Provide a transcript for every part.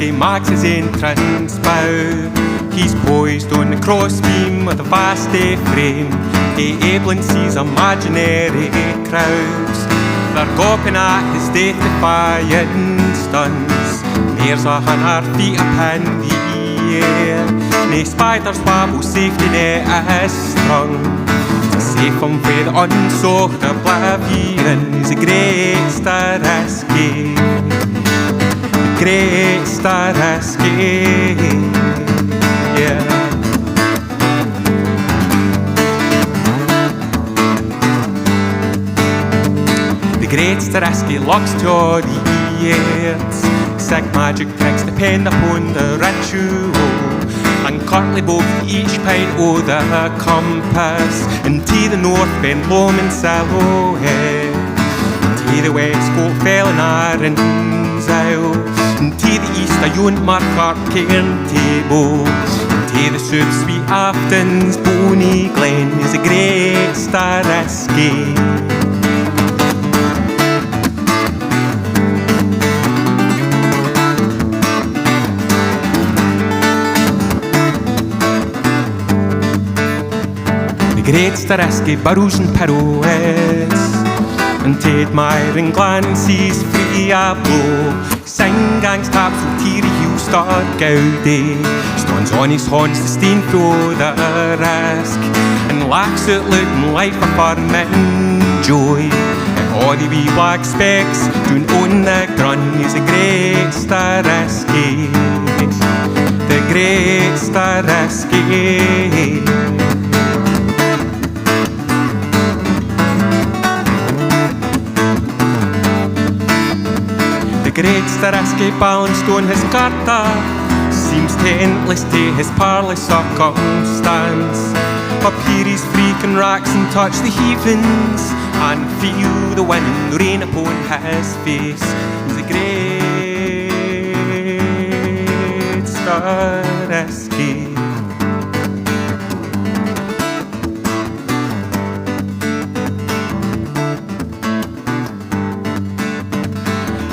He marks his entrance bow. He's poised on the crossbeam of the vast day frame. Abelin sees imaginary crowds. They're gawping at his death-defying stunts. Mares are on her feet up in the air. Nae spiders wabble, safety net is strung to save him frae the unsought oblivion. He's a great star escape. Great star escape, yeah. The great star escape looks to all the earth. Sick magic tricks depend upon the ritual, and curtly both each pint o' the compass, and to the north bend Lomond silhouette, to the west Goat Fell and Arran's Isle, and to the east a Yont Markirk cairn table, and to the south sweet Afton's Bonny Glen is a great star escape. The great star escape burrows and pirouettes, and to admiring glances free a blow. Sing gangs taps will teary heel start goudy. Stands on his horns to stain through the risk, and laughs out loud in life affirming joy. And all the wee black specks doing on the grun is a great star escape. The great star escape. The great star escape balanced on his garter seems tentless to his parlous circumstance. Up here he's freaking racks and touch the heavens, and feel the wind and the rain upon his face. He's a great star escape.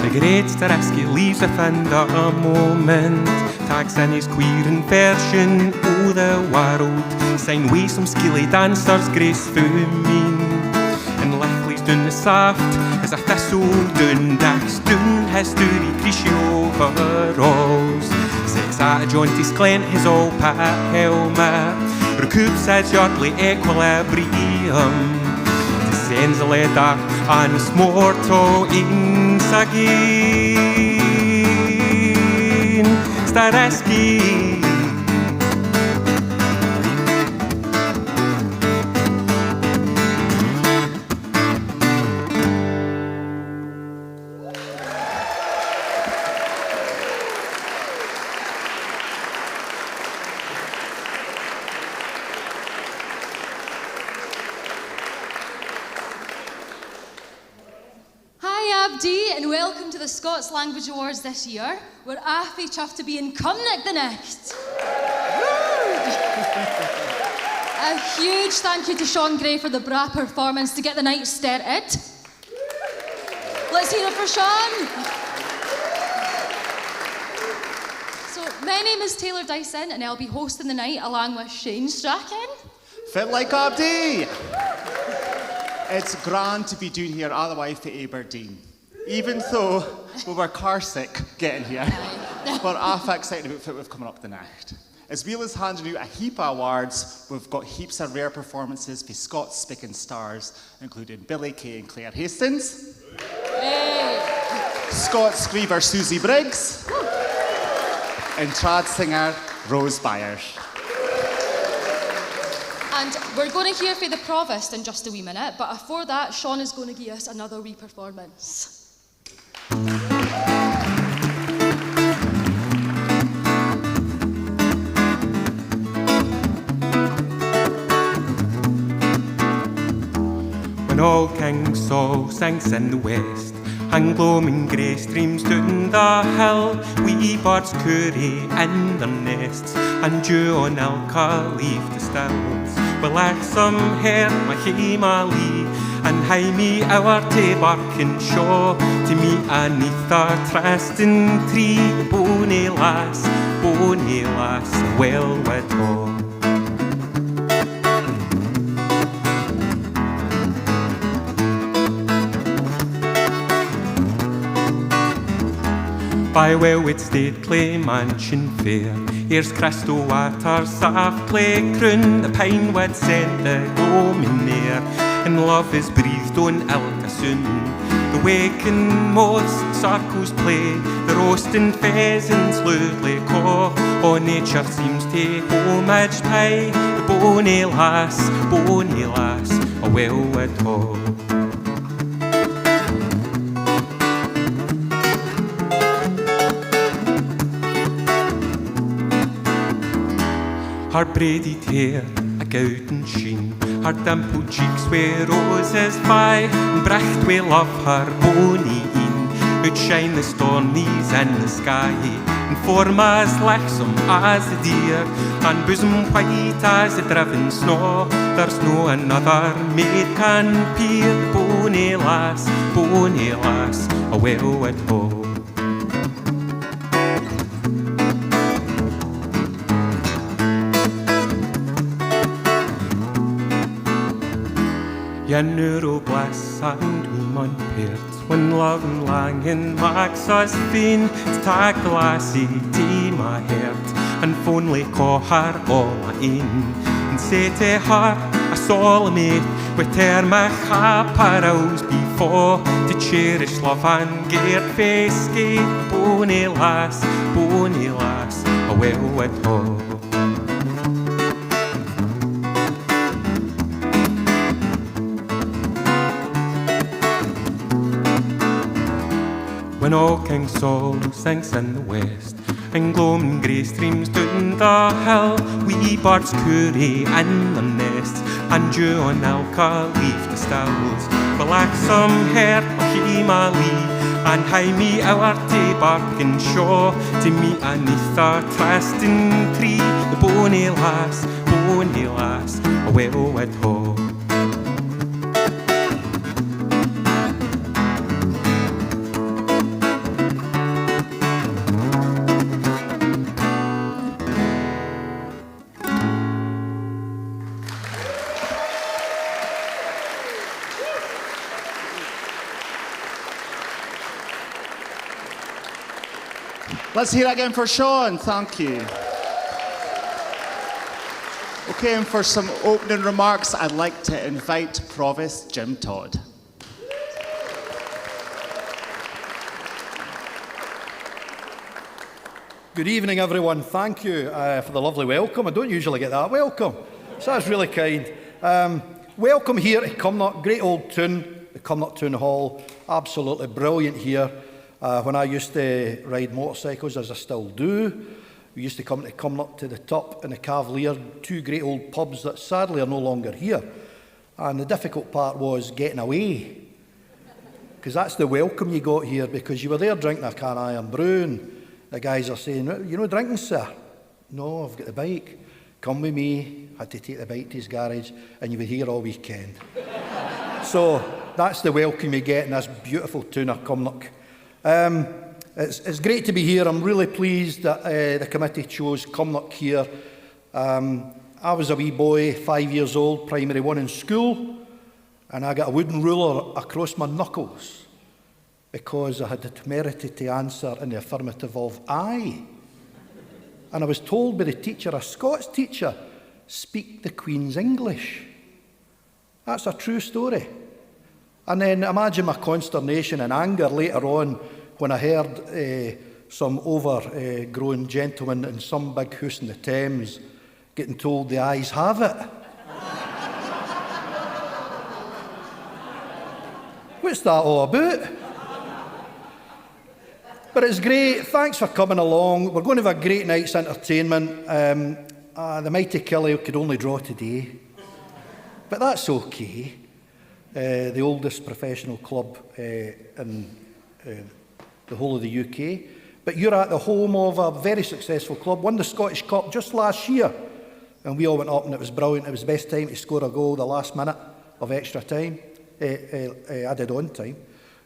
The great star escape leaves within the moment, tags in his queer inversion o' the world, sign way some skilly dancers graceful mean, and Lichtley's doon the saft as a thistle doon dicks doon history creasy overalls, sits at a jaunty glent his old pat helmet, recoups his yardly equilibrium, descends a ladder and is mortal ins again. Star escape. And welcome to the Scots Language Awards this year. We're awfully chuffed to be in Cumnock the next. A huge thank you to Sean Gray for the bra performance to get the night started. Let's hear it for Sean. So, my name is Taylor Dyson and I'll be hosting the night along with Shane Strachan. Fit like Abdi! It's grand to be doing here all the way for Aberdeen. Even though we were car sick getting here, we're awful excited about what we've coming up the night. As well as handing out a heap of awards, we've got heaps of rare performances for Scots speaking stars, including Billy Kay and Claire Hastings, Scots screamer Susie Briggs, and trad singer Rose Byers. And we're going to hear from the Provost in just a wee minute, but before that, Sean is going to give us another wee performance. When all King Saul sings in the west, and gloaming grey streams down the hill, wee birds curry in their nests, and dew on ilka leaf the stills. Well, like some heart my Himali, and hie me our to Birkinshaw, to meet aneath the trysting tree, the bonny lass, well with all. By Wellwood stately mansion fair, here's crystal water softly croon, the pine wood scent the gloaming air, and love is breathed on ilka soon. The waking moths circles play, the roasting pheasants loudly caw, all nature seems to homage pay, the bonny lass, a Wellwood Hall. Her braided hair, a golden sheen, her dimpled cheeks where roses vie, and bricht we love her bonny een, outshine the stornies in the sky, and form as lightsome as the deer, and bosom white as the driven snow. There's no another maid can peer, the bonny lass, a Wellwood Hall. Yenner o bliss and we mun pairt, when love and langing makes us fain, to take the lassie to my heart, and fondly call her all my ain, and say to her a solemn oath, with her my chaparrals before, to cherish love and gear face gate, bonny lass, a Wellwood Hall. When all King Saul sings in the west, and gloaming grey streams down the hill, wee birds curry in their nests, and dew on ilka leaf the stills. But like some hert my Himali, and hie me our to Birkinshaw, to meet aneath the trysting tree, the bonny lass, a Wellwood Hall. Let's hear it again for Sean, thank you. Okay, and for some opening remarks, I'd like to invite Provost Jim Todd. Good evening, everyone. Thank you for the lovely welcome. I don't usually get that welcome, so that's really kind. Welcome here to Cumnock, great old town, the Cumnock Town Hall. Absolutely brilliant here. When I used to ride motorcycles, as I still do, we used to come to Cumnock to the top in the Cavalier, two great old pubs that sadly are no longer here. And the difficult part was getting away, because that's the welcome you got here, because you were there drinking a can of iron brew, and the guys are saying, "You know drinking, sir?" "No, I've got the bike." "Come with me." Had to take the bike to his garage, and you were here all weekend. So that's the welcome you get in this beautiful town of Cumnock. It's great to be here. I'm really pleased that the committee chose Cumnock here. I was a wee boy, 5 years old, primary one in school, and I got a wooden ruler across my knuckles because I had the temerity to answer in the affirmative of aye. And I was told by the teacher, a Scots teacher, "Speak the Queen's English." That's a true story. And then imagine my consternation and anger later on when I heard some overgrown gentlemen in some big house in the Thames getting told the ayes have it. What's that all about? But it's great. Thanks for coming along. We're going to have a great night's entertainment. The mighty Kelly could only draw today, but that's okay. The oldest professional club in the whole of the UK. But you're at the home of a very successful club, won the Scottish Cup just last year. And we all went up and it was brilliant. It was the best time to score a goal the last minute of extra time, added on time.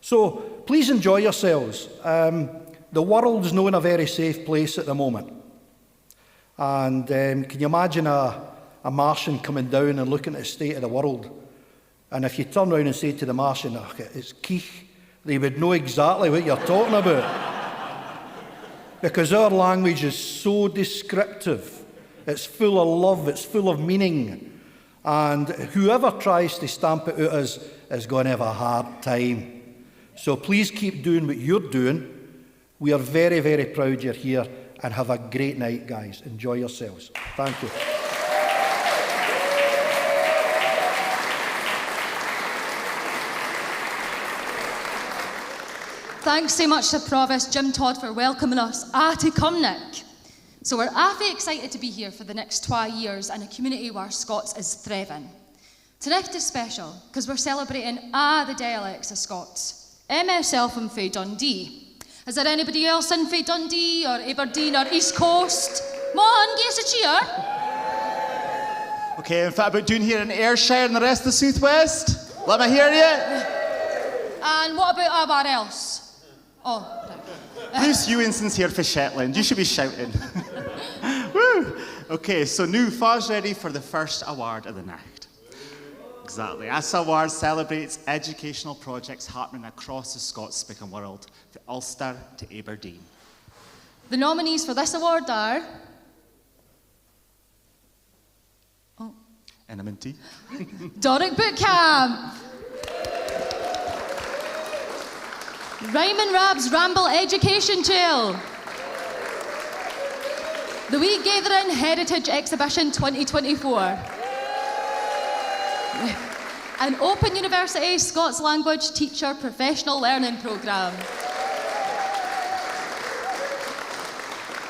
So please enjoy yourselves. The world's not in a very safe place at the moment. And can you imagine a Martian coming down and looking at the state of the world? And if you turn around and say to the Martian, oh, it's Keith, they would know exactly what you're talking about. Because our language is so descriptive. It's full of love, it's full of meaning. And whoever tries to stamp it out is going to have a hard time. So please keep doing what you're doing. We are very, very proud you're here, and have a great night, guys. Enjoy yourselves. Thank you. Thanks so much to Provost Jim Todd for welcoming us to Cumnock. So we're awfully excited to be here for the next 2 years in a community where Scots is thriving. Tonight is special because we're celebrating the dialects of Scots. Myself and Faye Dundee. Is there anybody else in Faye Dundee or Aberdeen or East Coast? Come on, give us a cheer. Okay, and what about doing here in Ayrshire and the rest of the South West? Let me hear you. And what about everywhere else? Oh, right. Bruce Ewinson's here for Shetland. You should be shouting. Woo! Okay, so now Far's ready for the first award of the night. Exactly. This award celebrates educational projects happening across the Scots-speaking world, from Ulster to Aberdeen. The nominees for this award are... Enaminty. Doric Boot Camp. Ryman Rab's Ramble Education Trail. The Wee Gathering Heritage Exhibition 2024. An Open University Scots Language Teacher Professional Learning Programme.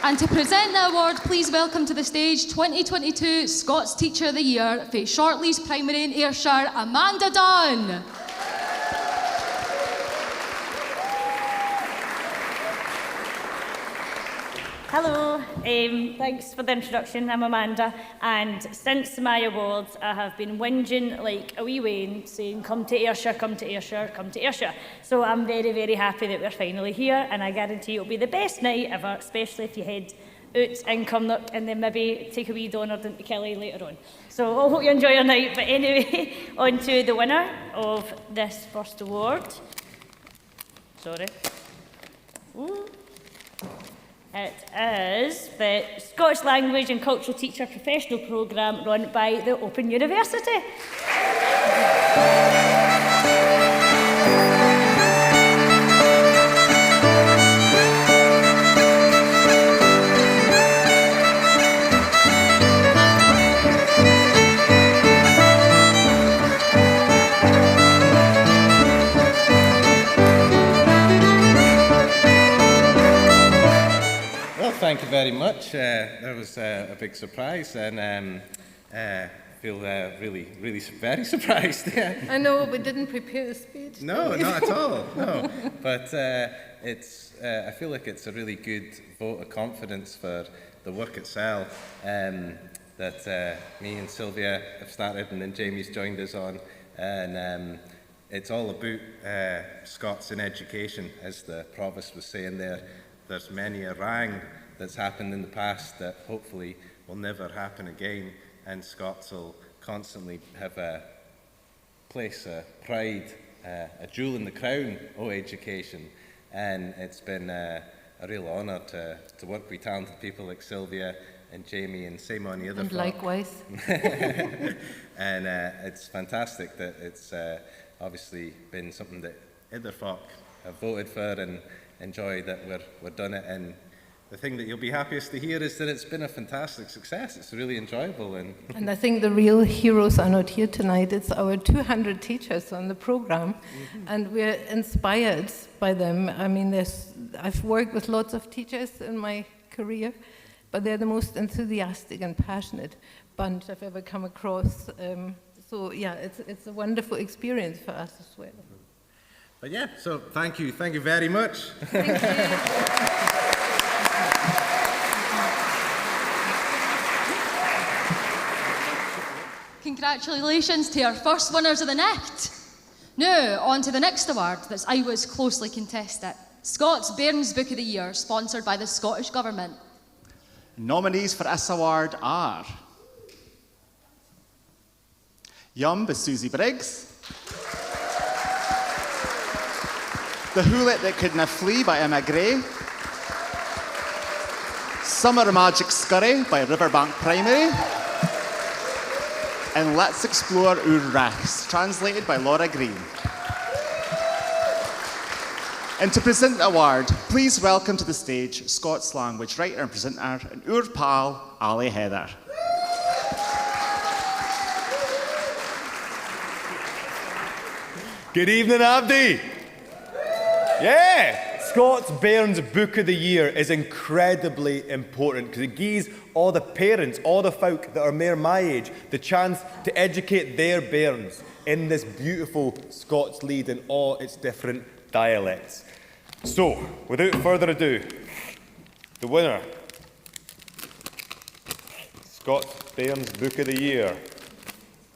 And to present the award, please welcome to the stage 2022 Scots Teacher of the Year for Shortleys Primary in Ayrshire, Amanda Dunn. Hello, thanks for the introduction. I'm Amanda, and since my awards I have been whinging like a wee Wayne, saying come to Ayrshire, come to Ayrshire, come to Ayrshire. So I'm very, very happy that we're finally here, and I guarantee it'll be the best night ever, especially if you head out in Cumnock and then maybe take a wee doner down to Kelly later on. So I hope you enjoy your night, but anyway, on to the winner of this first award. Sorry. Ooh. It is the Scottish Language and Cultural Teacher Professional Programme run by the Open University. Thank you very much. That was a big surprise, and I feel really very surprised. I know, we didn't prepare a speech. No, not at all. No, but it's. I feel like it's a really good vote of confidence for the work itself that me and Sylvia have started, and then Jamie's joined us on, and it's all about Scots in education, as the Provost was saying there. There's many a wrang that's happened in the past that hopefully will never happen again, and Scots will constantly have a place, a pride, a jewel in the crown of education. And it's been a real honour to work with talented people like Sylvia and Jamie and same on the other And front. likewise. And it's fantastic that it's obviously been something that other folk have voted for and enjoy that we're done it. And the thing that you'll be happiest to hear is that it's been a fantastic success. It's really enjoyable. And I think the real heroes are not here tonight. It's our 200 teachers on the program, and we're inspired by them. I mean, I've worked with lots of teachers in my career, but they're the most enthusiastic and passionate bunch I've ever come across. So yeah, it's a wonderful experience for us as well. But yeah, so thank you very much. Thank you. Congratulations to our first winners of the night. Now, on to the next award that's I was closely contested. Scots Bairns Book of the Year, sponsored by the Scottish Government. Nominees for this award are Yum by Susie Briggs, The Hoolet That Couldna Flee by Emma Gray, Summer Magic Scurry by Riverbank Primary, and Let's Explore Ur Rachs, translated by Laura Green. And to present the award, please welcome to the stage Scots language writer and presenter and Ur pal, Ali Heather. Good evening, Abdi. Yeah, Scots Bairns Book of the Year is incredibly important because it gives all the parents, all the folk that are near my age, the chance to educate their bairns in this beautiful Scots leid in all its different dialects. So, without further ado, the winner, Scots Bairns Book of the Year,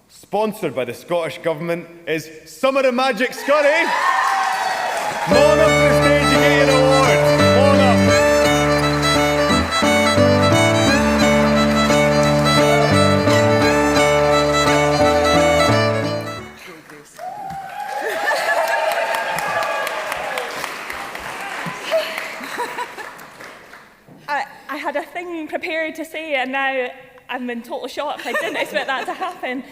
sponsored by the Scottish Government, is Summer of Magic Scurry. Come on up to the stage and get your award. Come on up. I had a thing prepared to say, and now I'm in total shock. I didn't expect that to happen.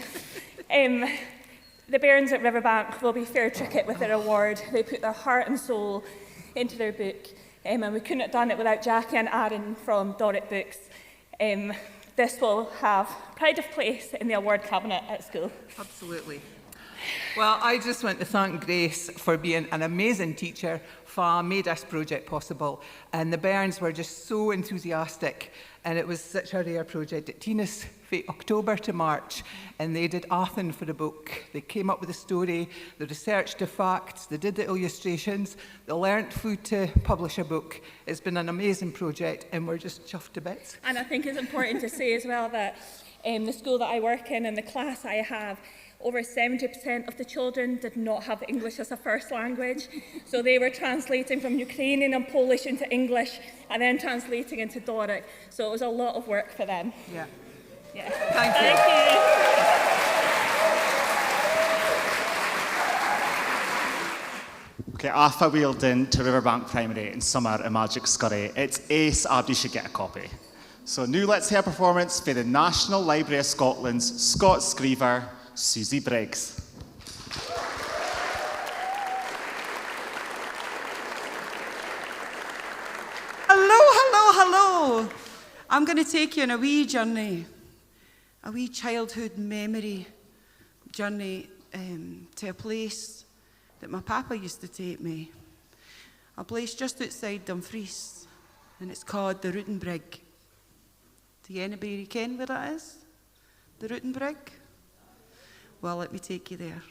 The bairns at Riverbank will be fair tricket with their award. They put their heart and soul into their book, and we couldn't have done it without Jackie and Aaron from Doric Books. This will have pride of place in the award cabinet at school. Absolutely. Well, I just want to thank Grace for being an amazing teacher, for made this project possible. And the bairns were just so enthusiastic. And it was such a rare project. It took us from October to March, and they did everything for the book. They came up with a story, they researched the facts, they did the illustrations, they learnt how to publish a book. It's been an amazing project, and we're just chuffed to bits. And I think it's important to say as well that the school that I work in and the class I have, over 70% of the children did not have English as a first language. So they were translating from Ukrainian and Polish into English and then translating into Doric. So it was a lot of work for them. Yeah. Yeah. Thank you. Okay, Arthur wheeled in to Riverbank Primary in Summer a Magic Scurry. It's ace, Abdi should get a copy. So now let's hear a performance for the National Library of Scotland's Scots Screever, Susie Briggs. Hello. I'm going to take you on a wee journey, a wee childhood memory journey to a place that my papa used to take me, a place just outside Dumfries, and it's called the Routenbrig. Do anybody ken where that is? The Routenbrig? Well, let me take you there.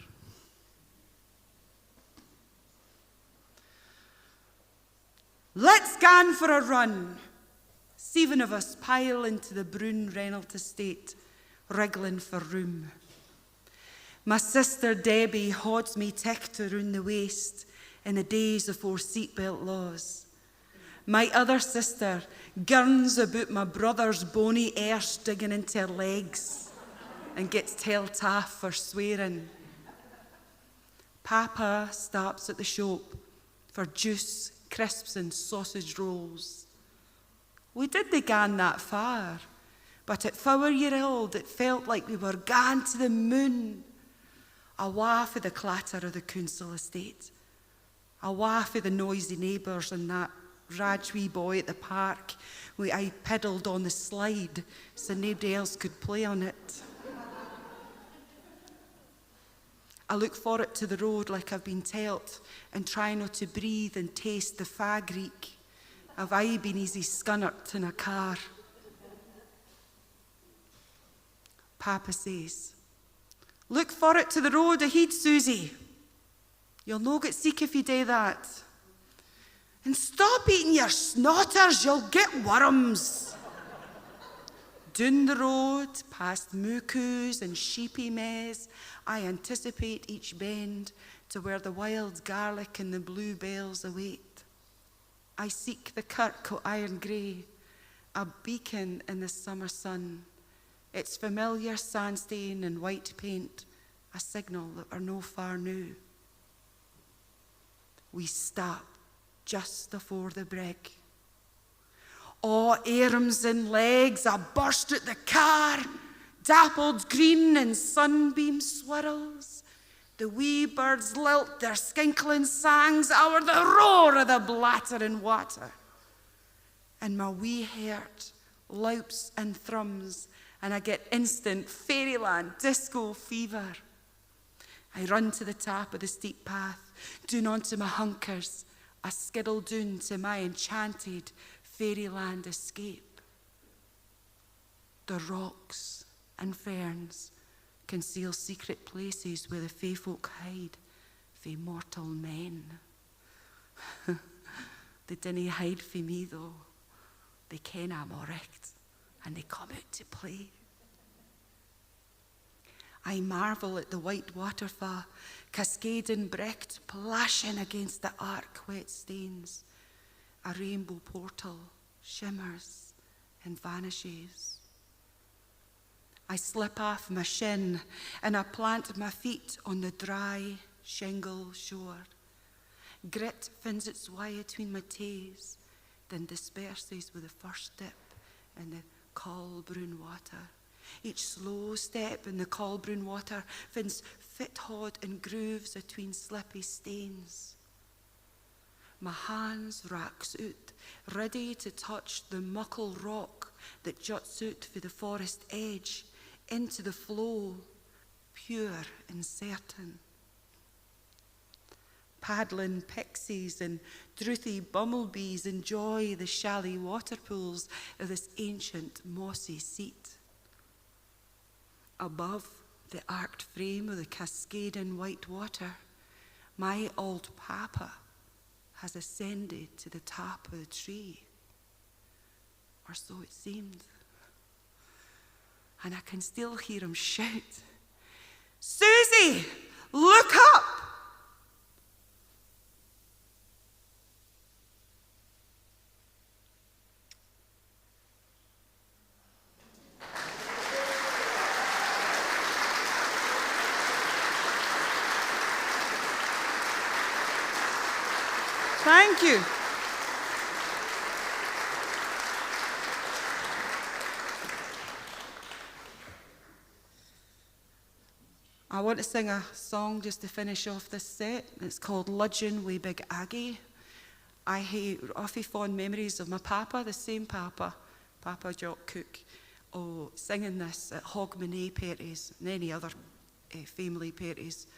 Let's gan for a run. 7 of us pile into the Brune Reynolds estate, wriggling for room. My sister Debbie hods me ticked around the waist in the days afore seatbelt laws. My other sister gurns about my brother's bony arse digging into her legs and gets tell taff for swearing. Papa stops at the shop for juice, crisps and sausage rolls. We didn't gan that far, but at 4-year-old it felt like we were gone to the moon. Awa of the clatter of the council estate, awa of the noisy neighbours and that raj wee boy at the park, I pedalled on the slide so nobody else could play on it. I look forward to the road like I've been telt and try not to breathe and taste the fag reek. Have I been easy scunnert in a car? Papa says, look forward to the road ahead, Susie. You'll no get sick if you do that. And stop eating your snotters, you'll get worms. Down the road, past moocoos and sheepy maize, I anticipate each bend to where the wild garlic and the bluebells await. I seek the kirk o' iron grey, a beacon in the summer sun, its familiar sandstone and white paint, a signal that we're no far now. We stop just afore the brig. Oh, arms and legs, I burst at the car, dappled green in sunbeam swirls. The wee birds lilt their skinkling sangs o'er the roar of the blattering water. And my wee heart loups and thrums, and I get instant fairyland disco fever. I run to the top of the steep path, down onto my hunkers, I skiddle down to my enchanted fairyland escape. The rocks and ferns conceal secret places where the fae folk hide fae mortal men. They dinna hide fae me though. They ken I'm alright, and they come out to play. I marvel at the white waterfall, cascading brecht, plashing against the arc wet stains. A rainbow portal shimmers and vanishes. I slip off my shin and I plant my feet on the dry shingle shore. Grit finds its way between my toes, then disperses with the first dip in the cool brown water. Each slow step in the cool brown water finds foothold and grooves between slippy stains. My hands racks out, ready to touch the muckle rock that juts out for the forest edge into the flow, pure and certain. Paddling pixies and drouthy bumblebees enjoy the shallow water pools of this ancient mossy seat. Above the arched frame of the cascading white water, my old papa has ascended to the top of the tree, or so it seemed. And I can still hear him shout, "Susie, look up!" Thank you. I want to sing a song just to finish off this set. It's called Ludgin Wi Big Aggie. I have awfully fond memories of my papa, the same papa, Papa Jock Cook, singing this at Hogmanay parties and any other family parties.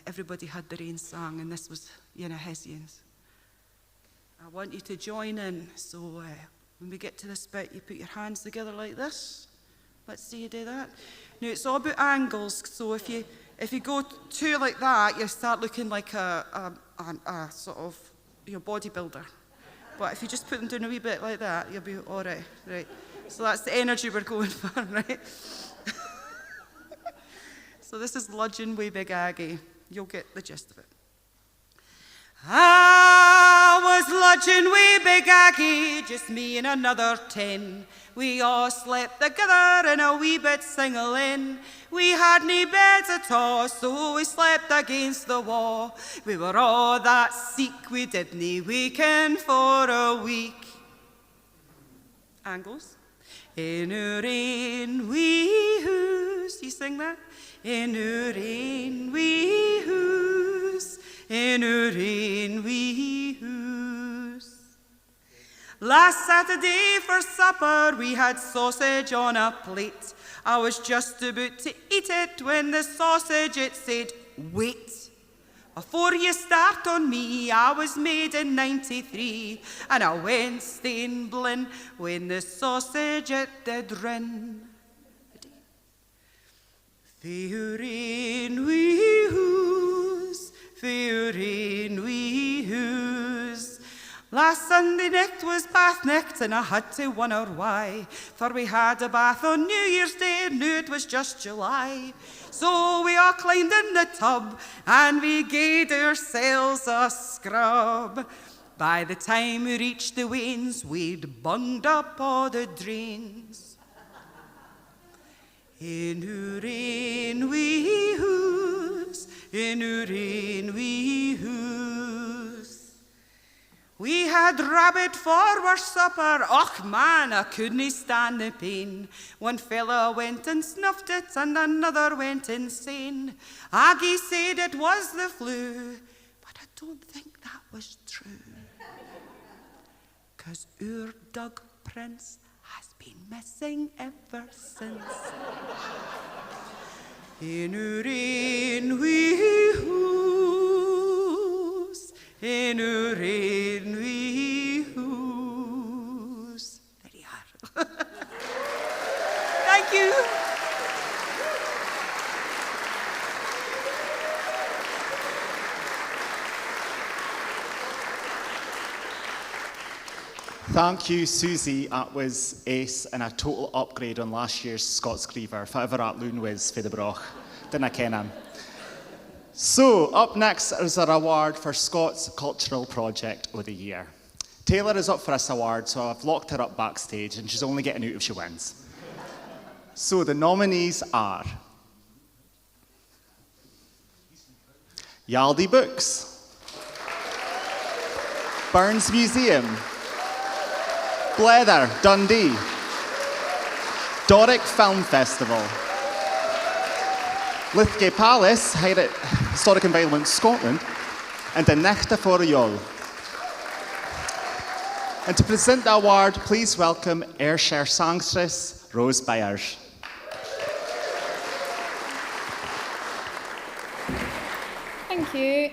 Everybody had their own song, and this was his ones. I want you to join in, so when we get to this bit, you put your hands together like this. Let's see you do that. Now, it's all about angles, so if you go two like that, you start looking like a sort of bodybuilder. But if you just put them down a wee bit like that, you'll be all right. Right. So that's the energy we're going for, right? So this is Ludgin Wi Big Aggie. You'll get the gist of it. I was ludging Wi Big Aggie, just me and another 10. We all slept together in a wee bit single in. We had no beds at all, so we slept against the wall. We were all that sick, we didn't waken for a week. Angles. In our rain wee hoos. You sing that? In our rain wee hoos. In our rain wee hoos. Last Saturday for supper we had sausage on a plate. I was just about to eat it when the sausage it said, wait. Before you start on me, I was made in 93, and I went steinblin when the sausage it did rin. Feurin wee hoos, feurin wee hoos. Last Sunday night was bath night, and I had to wonder why. For we had a bath on New Year's Day, and knew it was just July. So we all climbed in the tub, and we gave ourselves a scrub. By the time we reached the wains, we'd bunged up all the drains. In our rain wee hoos, in our rain wee hoos. We had rabbit for our supper. Och man, I couldn't stand the pain. One fella went and snuffed it and another went insane. Aggie said it was the flu, but I don't think that was true. 'Cause our Doug Prince has been missing ever since. In our rain wee hoos, in our rain wee hoos. There you are. Thank you. Thank you, Susie. That was ace and a total upgrade on last year's Scots Griever. Whatever that loon was for the broch. Didn't I ken him? So, up next is our award for Scots Cultural Project of the Year. Taylor is up for this award, so I've locked her up backstage, and she's only getting out if she wins. So, the nominees are Yaldi Books, Burns Museum, Blether, Dundee, Doric Film Festival, Lithgay Palace, Historic Environment Scotland, and the Nichte for Jol. And to present the award, please welcome Ayrshire songstress Rose Byers. Thank you.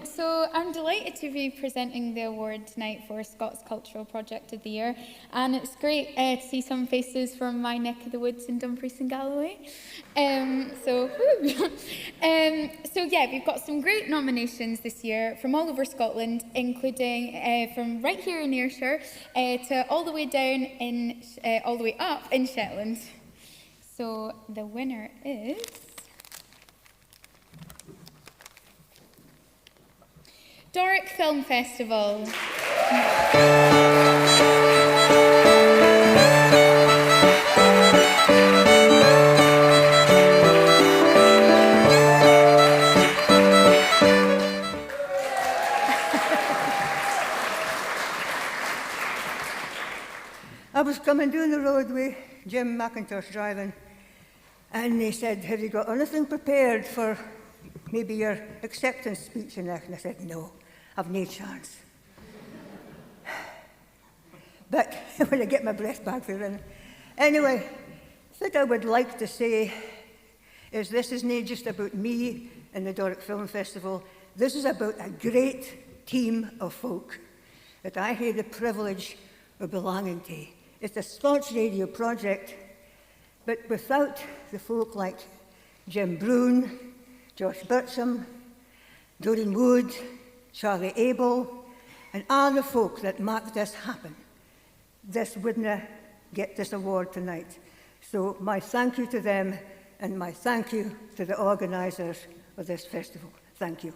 So I'm delighted to be presenting the award tonight for Scots Cultural Project of the Year, and it's great to see some faces from my neck of the woods in Dumfries and Galloway. So yeah, we've got some great nominations this year from all over Scotland, including from right here in Ayrshire to all the way down in all the way up in Shetland. So the winner is Doric Film Festival. I was coming down the road with Jim McIntosh driving, and he said, "Have you got anything prepared for maybe your acceptance speech?" And I said, "No, I've no chance." But when I get my breath back for it. Anyway, what I would like to say is this is not just about me and the Doric Film Festival. This is about a great team of folk that I had the privilege of belonging to. It's a Scots radio project, but without the folk like Jim Brown, Josh Bircham, Doreen Wood, Charlie Abel, and all the folk that make this happen, this wouldn't get this award tonight. So my thank you to them, and my thank you to the organisers of this festival. Thank you.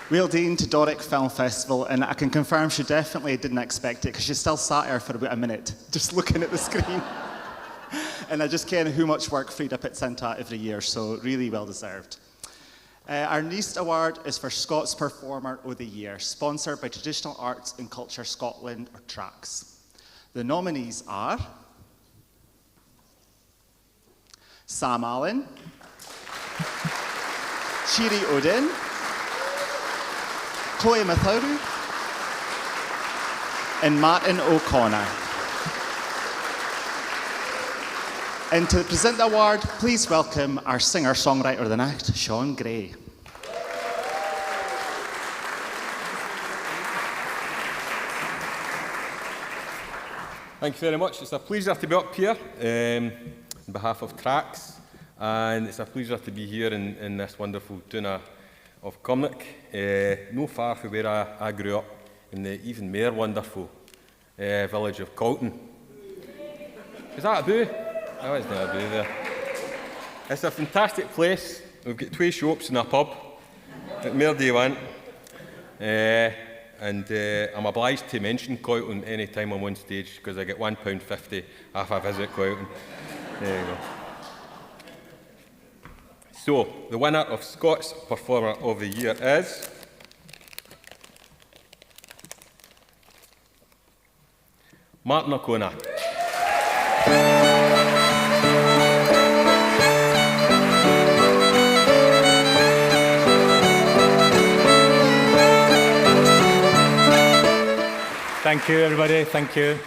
Well done to Doric Film Festival, and I can confirm she definitely didn't expect it, because she still sat there for about a minute, just looking at the screen. And I just ken how much work Frida puts into that every year, so really well deserved. Our next award is for Scots Performer of the Year, sponsored by Traditional Arts and Culture Scotland, or TRACS. The nominees are Sam Allen, Cheery Odin, Chloe Mathauru, and Martin O'Connor. And to present the award, please welcome our singer-songwriter of the night, Sean Gray. Thank you very much. It's a pleasure to be up here on behalf of Tracks, and it's a pleasure to be here in this wonderful town of Cumnock, no far from where I grew up, in the even more wonderful village of Colton. Is that a boo? Oh, it's not a boo there. It's a fantastic place. We've got 2 shops and a pub. What more do you want? And I'm obliged to mention Colton any time I'm on stage because I get £1.50 if I visit Colton. There you go. So, the winner of Scots Performer of the Year is Martin O'Connor. Thank you, everybody. Thank you.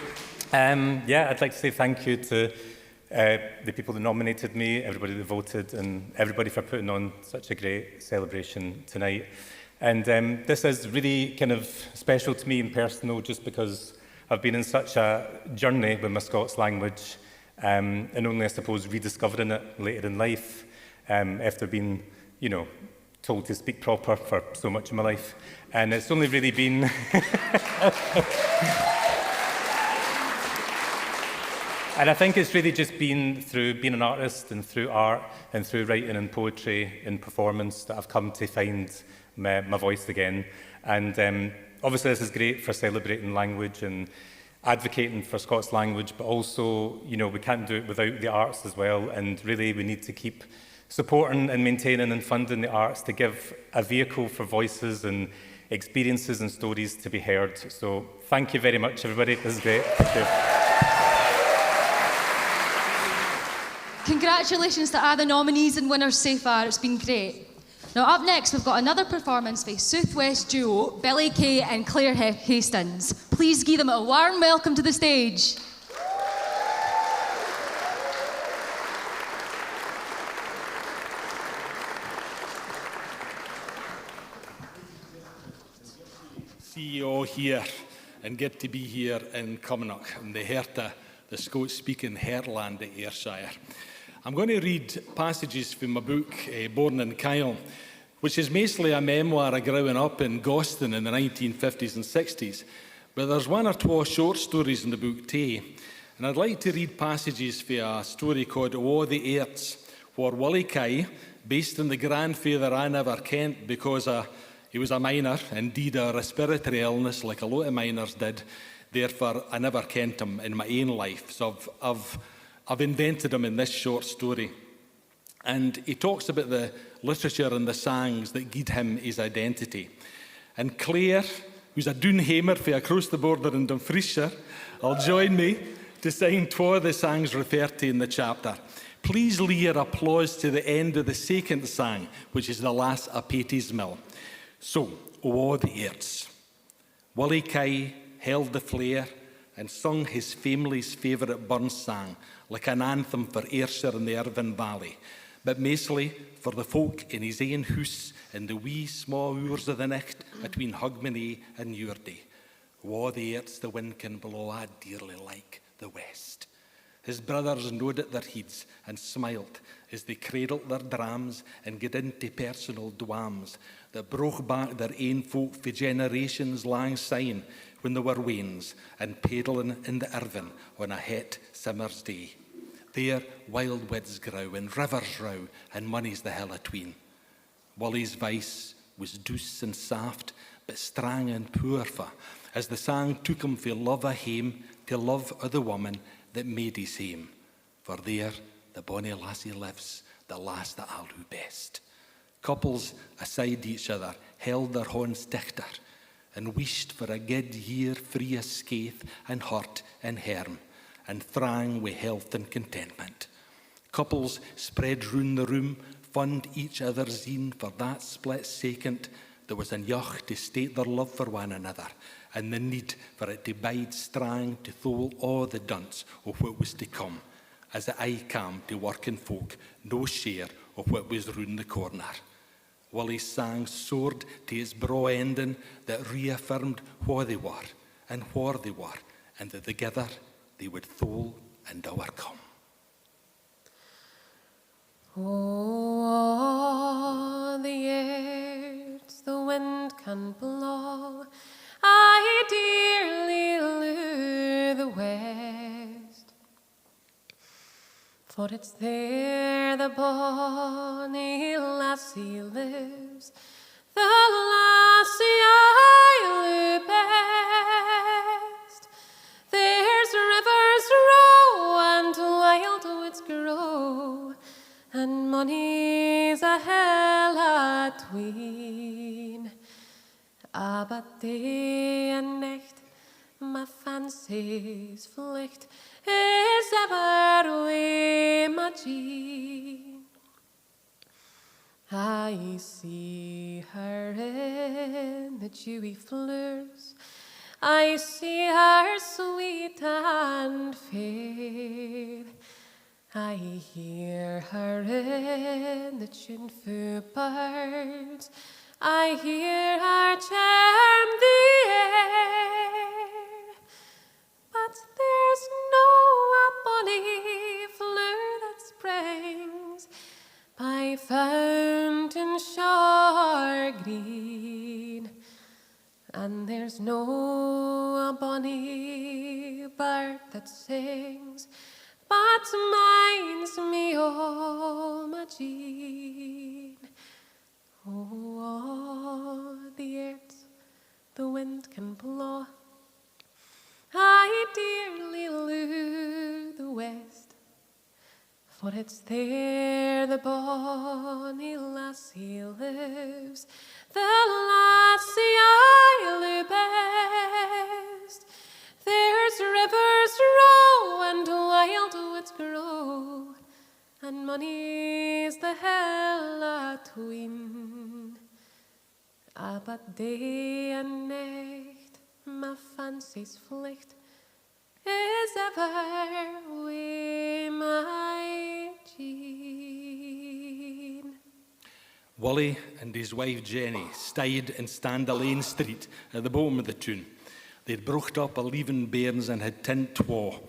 Yeah, I'd like to say thank you to the people that nominated me, everybody that voted, and everybody for putting on such a great celebration tonight. And this is really kind of special to me and personal, just because I've been in such a journey with my Scots language, and only, I suppose, rediscovering it later in life, after being, you know, told to speak proper for so much of my life. And it's only really been... And I think it's really just been through being an artist and through art and through writing and poetry and performance that I've come to find my voice again. And obviously this is great for celebrating language and advocating for Scots language, but also, you know, we can't do it without the arts as well. And really we need to keep supporting and maintaining and funding the arts to give a vehicle for voices and experiences and stories to be heard. So thank you very much, everybody. This is great. Thank you. Congratulations to all the nominees and winners so far. It's been great. Now up next, we've got another performance by Southwest duo Billy Kay and Claire Hastings. Please give them a warm welcome to the stage. See you all here and get to be here in Cumnock, in the heart of the Scots-speaking heartland of Ayrshire. I'm going to read passages from my book, Born in Kyle, which is mostly a memoir of growing up in Goston in the 1950s and 60s. But there's 1 or 2 short stories in the book too. And I'd like to read passages for a story called O the Airts, where Willie Kay, based on the grandfather I never kent because he was a miner, indeed a respiratory illness like a lot of miners did, therefore I never kent him in my own life. So I've invented him in this short story. And he talks about the literature and the songs that gied him his identity. And Claire, who's a Doonhamer from across the border in Dumfriesshire, will join me to sing 2 of the songs referred to in the chapter. Please lay your applause to the end of the second song, which is the last of Patty's Mill. So, O the Airts. Willie Kay held the flare and sung his family's favourite burn song, like an anthem for Ayrshire and the Irvine Valley, but mostly for the folk in his own house in the wee small hours of the night between Hogmanay and Uirdy. O the Airts the wind can blow, I dearly like the west. His brothers nodded their heads and smiled as they cradled their drams and got into personal dwams that broke back their ain folk for generations lang syne when they were wains and paddling in the Irvine on a het summer's day. There wild wids grow and rivers row and money's the hill atween. Willie's voice was douce and soft but strong and powerful as the song took him for love of hame to love of the woman that made his hame. For there the bonny lassie lives, the lass that I'll do best. Couples aside each other held their hands dichter and wished for a good year free of scathe and hurt and harm and thrang with health and contentment. Couples spread round the room, fund each other's zine for that split second there was enough to state their love for one another, and the need for it to bide strong to thole all the dunce of what was to come, as it aye came to working folk no share of what was round the corner. Willie's sang soared to its braw ending that reaffirmed who they were and where they were, and that together they would thole and overcome. Oh, the airs the wind can blow, I dearly lure the west, for it's there the bonny lassie lives, the lassie I love best. There's rivers row and wild woods grow, and money's a hell atween. But day and night my fancy's flicht is ever wi' my Jean. I see her in the dewy fleurs, I see her sweet and fair, I hear her in the tuneful birds, I hear her charm the air. But there's no bonny fleur that springs by fountain shore green, and there's no bonny bird that sings but minds me oh my Jean. Oh, the airs the wind can blow, I dearly lure the west, for it's there the bonny lassie lives, the lassie I love best. There's rivers row and wild woods grow, and money's the hell atween. But day and night my fancy's flicht is ever wi' my Jean. Willie and his wife Jenny stayed in Standalane Street at the bottom of the town. They'd brocht up a leaving bairns and had tint twa,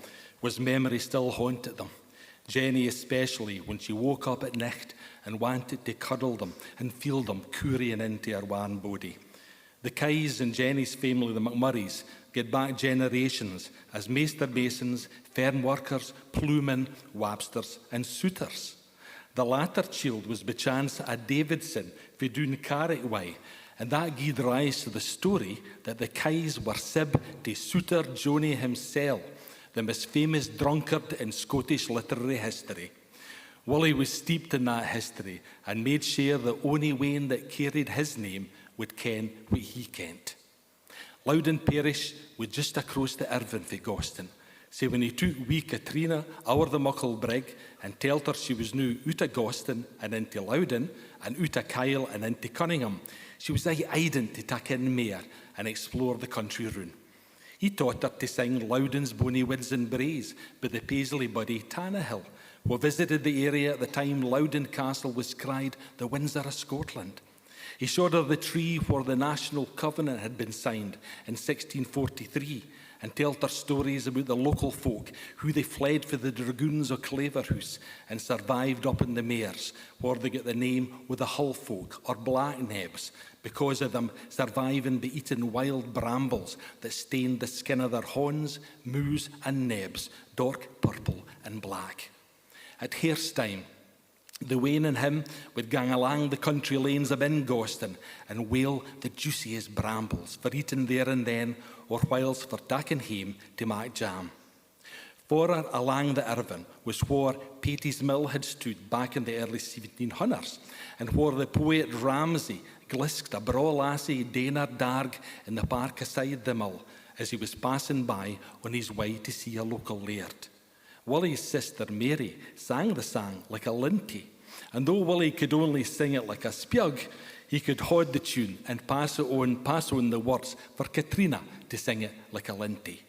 was memory still haunted them. Jenny especially, when she woke up at night and wanted to cuddle them and feel them currying into her wan body. The Kays and Jenny's family, the McMurrays, get back generations as maester masons, fern workers, ploughmen, wabsters and suitors. The latter child was bechance a Davidson for doing Carrick way, and that gave rise to the story that the Kays were sib to Suitor Johnny himself, the most famous drunkard in Scottish literary history. Willie was steeped in that history and made sure that only one that carried his name would ken what he kent. Loudon parish was just across the Irvine for Goston, so when he took wee Katrina over the muckle brig and told her she was now out of Goston and into Loudon and out of Kyle and into Cunningham, she was ident to take in mare and explore the country round. He taught her to sing Loudon's Bonny Woods and Braes by the Paisley buddy Tannahill, who visited the area at the time Loudon Castle was cried the Windsor of Scotland. He showed her the tree where the National Covenant had been signed in 1643 and told her stories about the local folk, who they fled for the dragoons of Claverhouse and survived up in the Mares, where they get the name with the Hull folk or Black Nebs, because of them surviving by eating wild brambles that stained the skin of their horns, moos and nebs, dark purple and black. At hair's time, the Wayne and him would gang along the country lanes of Ingoston and wail the juiciest brambles for eating there and then, or whiles for taking hame to make jam. For her along the Irvine was where Patty's Mill had stood back in the early 1700s, and where the poet Ramsay glisked a braw lassie Dana Darg in the park aside the mill as he was passing by on his way to see a local laird. Willie's sister Mary sang the song like a linty, and though Willie could only sing it like a spug, He could haud the tune and pass on the words for Katrina to sing it like a linty.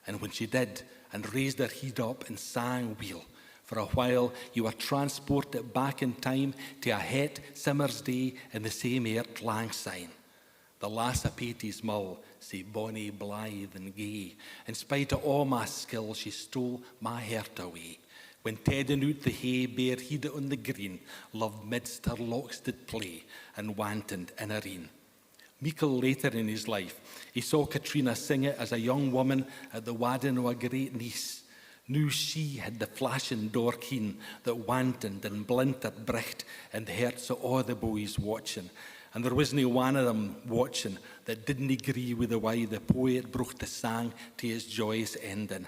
And when she did, and raised her head up and sang weel, for a while you were transported back in time to a het summer's day in the same earth lang syne. The lass of Patie's mull, sae bonny, blithe and gay, in spite of all my skill, she stole my heart away. When tedding out the hay, bare headed on the green, love midst her locks did play, and wantoned in a reen. Meikle later in his life, he saw Katrina sing it as a young woman at the wedding of a great niece. Now she had the flashing door keen that wantoned and blintered bricht in the hearts of all the boys watching. And there wasn't one of them watching that didn't agree with the way the poet broke the sang to his joyous ending.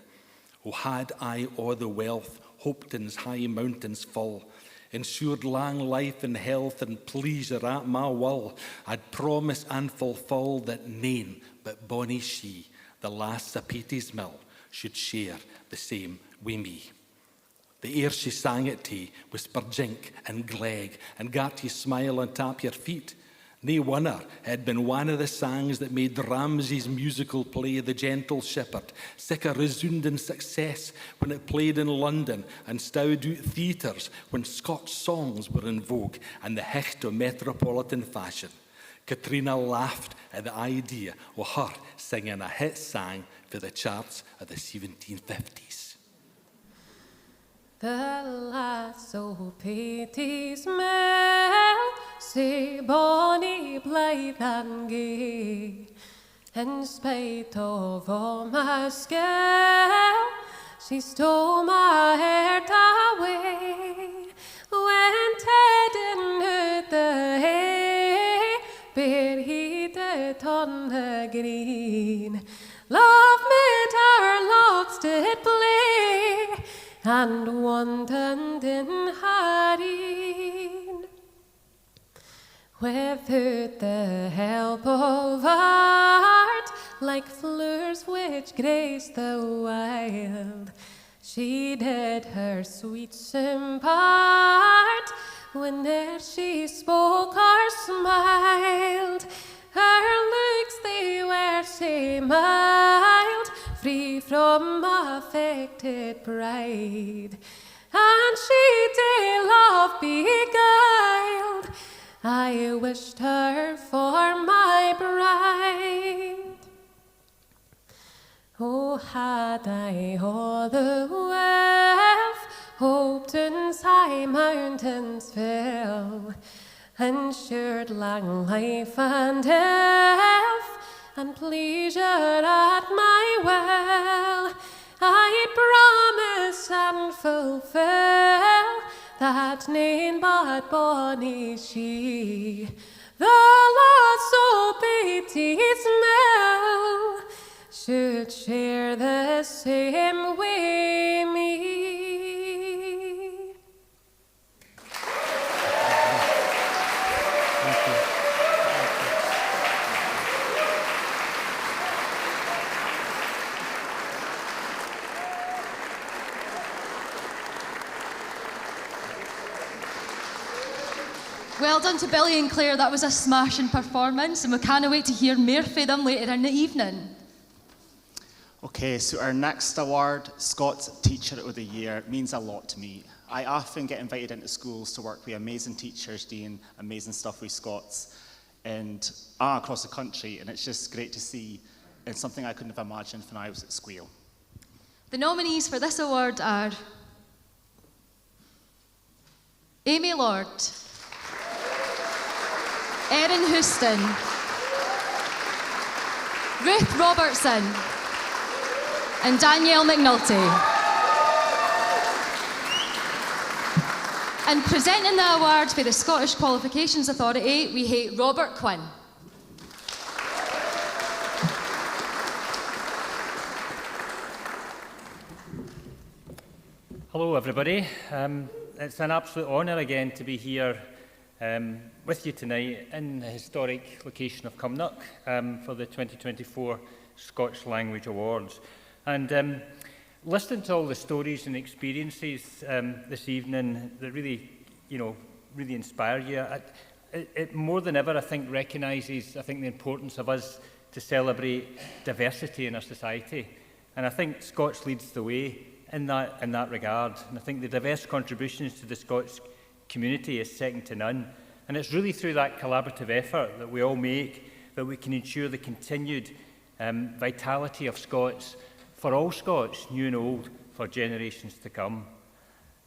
Oh, had I all the wealth Hopton's high mountains full, ensured long life and health and pleasure at my will, I'd promise and fulfil that nane but bonny she, the lass of Patie's mill, should share the same wi' me. The air she sang it to was Berjink and Gleg, and got you smile and tap your feet. Nae wonder it had been one of the songs that made Ramsay's musical play The Gentle Shepherd sick a resounding success when it played in London and stowed out theatres when Scotch songs were in vogue and the height of metropolitan fashion. Katrina laughed at the idea of her singing a hit song for the charts of the 1750s. The lass o' Patie's mill, sae bonny, blithe and gay, in spite of all my skill, she stole my heart away. When tedding out the hay, bare headed on the green, love made her locks did play, and wantoned in hurrying. Without the help of art, like flowers which grace the wild, she did her sweets impart, whene'er she spoke or smiled. Her looks they were sae mild, free from affected pride, and she day love beguiled. I wished her for my bride. Oh, had I all the wealth Hopton's high mountains fill, ensured long life and health, and pleasure at my will, I promise and fulfill that nane but bonny she, the lass o' Patie's mill, should share the same wi' me. Well done to Billy and Claire, that was a smashing performance, and we can't wait to hear more from them later in the evening. Okay, so our next award, Scots Teacher of the Year, means a lot to me. I often get invited into schools to work with amazing teachers doing amazing stuff with Scots and across the country, and it's just great to see. It's something I couldn't have imagined when I was at school. The nominees for this award are Amy Lord, Erin Houston, Ruth Robertson, and Danielle McNulty. And presenting the award for the Scottish Qualifications Authority, we hae Robert Quinn. Hello everybody. It's an absolute honour again to be here with you tonight in the historic location of Cumnock for the 2024 Scots Language Awards. And listening to all the stories and experiences this evening that really, really inspire you, it more than ever, I think, recognises, the importance of us to celebrate diversity in our society. And I think Scots leads the way in that regard. And I think the diverse contributions to the Scots community is second to none. And it's really through that collaborative effort that we all make that we can ensure the continued vitality of Scots for all Scots, new and old, for generations to come.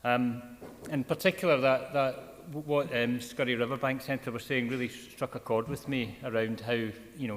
In particular, what Scurry Riverbank Centre was saying really struck a chord with me around how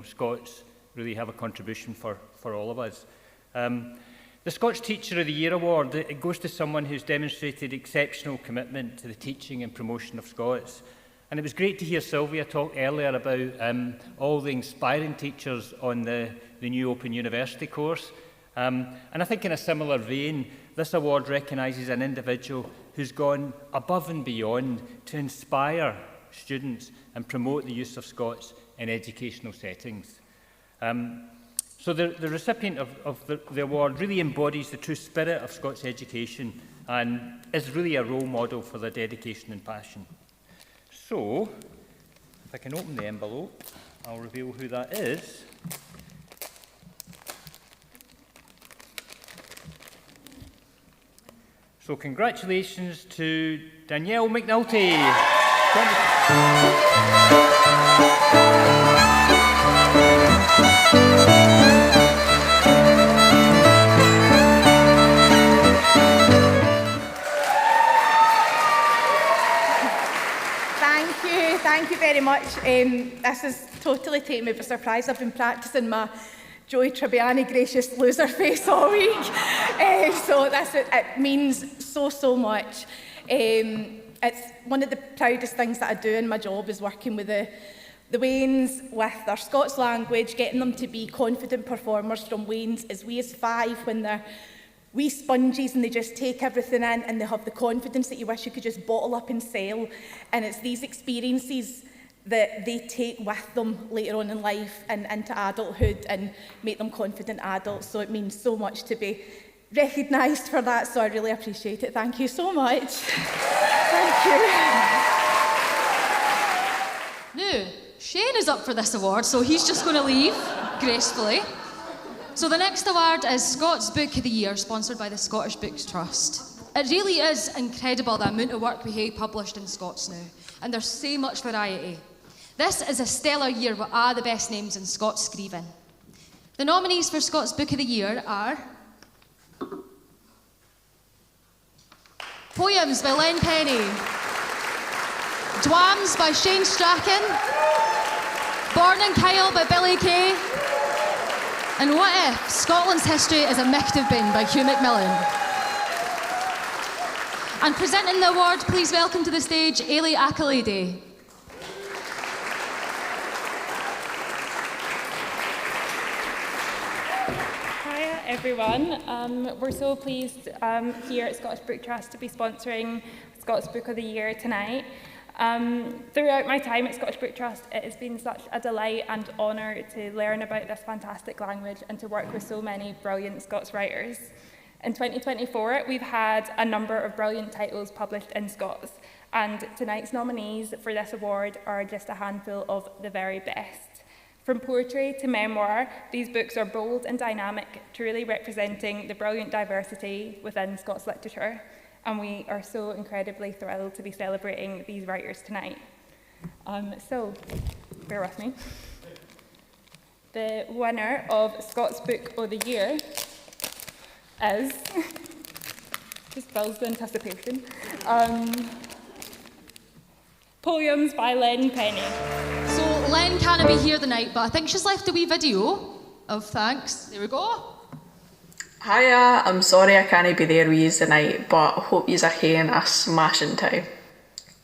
Scots really have a contribution for all of us. The Scots Teacher of the Year Award, it goes to someone who's demonstrated exceptional commitment to the teaching and promotion of Scots. And it was great to hear Sylvia talk earlier about all the inspiring teachers on the new Open University course. And I think in a similar vein, this award recognises an individual who's gone above and beyond to inspire students and promote the use of Scots in educational settings. So the recipient of the award really embodies the true spirit of Scots education and is really a role model for their dedication and passion. So, if I can open the envelope, I'll reveal who that is. So congratulations to Danielle McNulty. Thank you very much. This is totally taking me by surprise. I've been practising my Joey Tribbiani gracious loser face all week. So it means so much. It's one of the proudest things that I do in my job is working with the Wains with their Scots language, getting them to be confident performers from Wains as wee as 5 when they're wee sponges and they just take everything in and they have the confidence that you wish you could just bottle up and sell. And it's these experiences that they take with them later on in life and into adulthood and make them confident adults. So it means so much to be recognised for that, so I really appreciate it. Thank you so much. Thank you. Now, Shane is up for this award, so he's just going to leave gracefully. So the next award is Scots Book of the Year, sponsored by the Scottish Books Trust. It really is incredible the amount of work we have published in Scots now, and there's so much variety. This is a stellar year with all the best names in Scots screeving. The nominees for Scots Book of the Year are Poems by Len Penny, Dwams by Shane Strachan, Born and Kyle by Billy Kay, and What If? Scotland's History is a Micht of Bin by Hugh Macmillan. And presenting the award, please welcome to the stage Ailey Akalade. Hiya everyone. We're so pleased here at Scottish Book Trust to be sponsoring Scots Book of the Year tonight. Throughout my time at Scottish Book Trust, it has been such a delight and honour to learn about this fantastic language and to work with so many brilliant Scots writers. In 2024, we've had a number of brilliant titles published in Scots, and tonight's nominees for this award are just a handful of the very best. From poetry to memoir, these books are bold and dynamic, truly representing the brilliant diversity within Scots literature. And we are so incredibly thrilled to be celebrating these writers tonight. So, bear with me. The winner of Scots Book of the Year is, just builds the anticipation, Poems by Len Penny. So Len can't be here tonight, but I think she's left a wee video of thanks. There we go. Hiya, I'm sorry I can't be there with you tonight, but I hope yous are having a smashing time.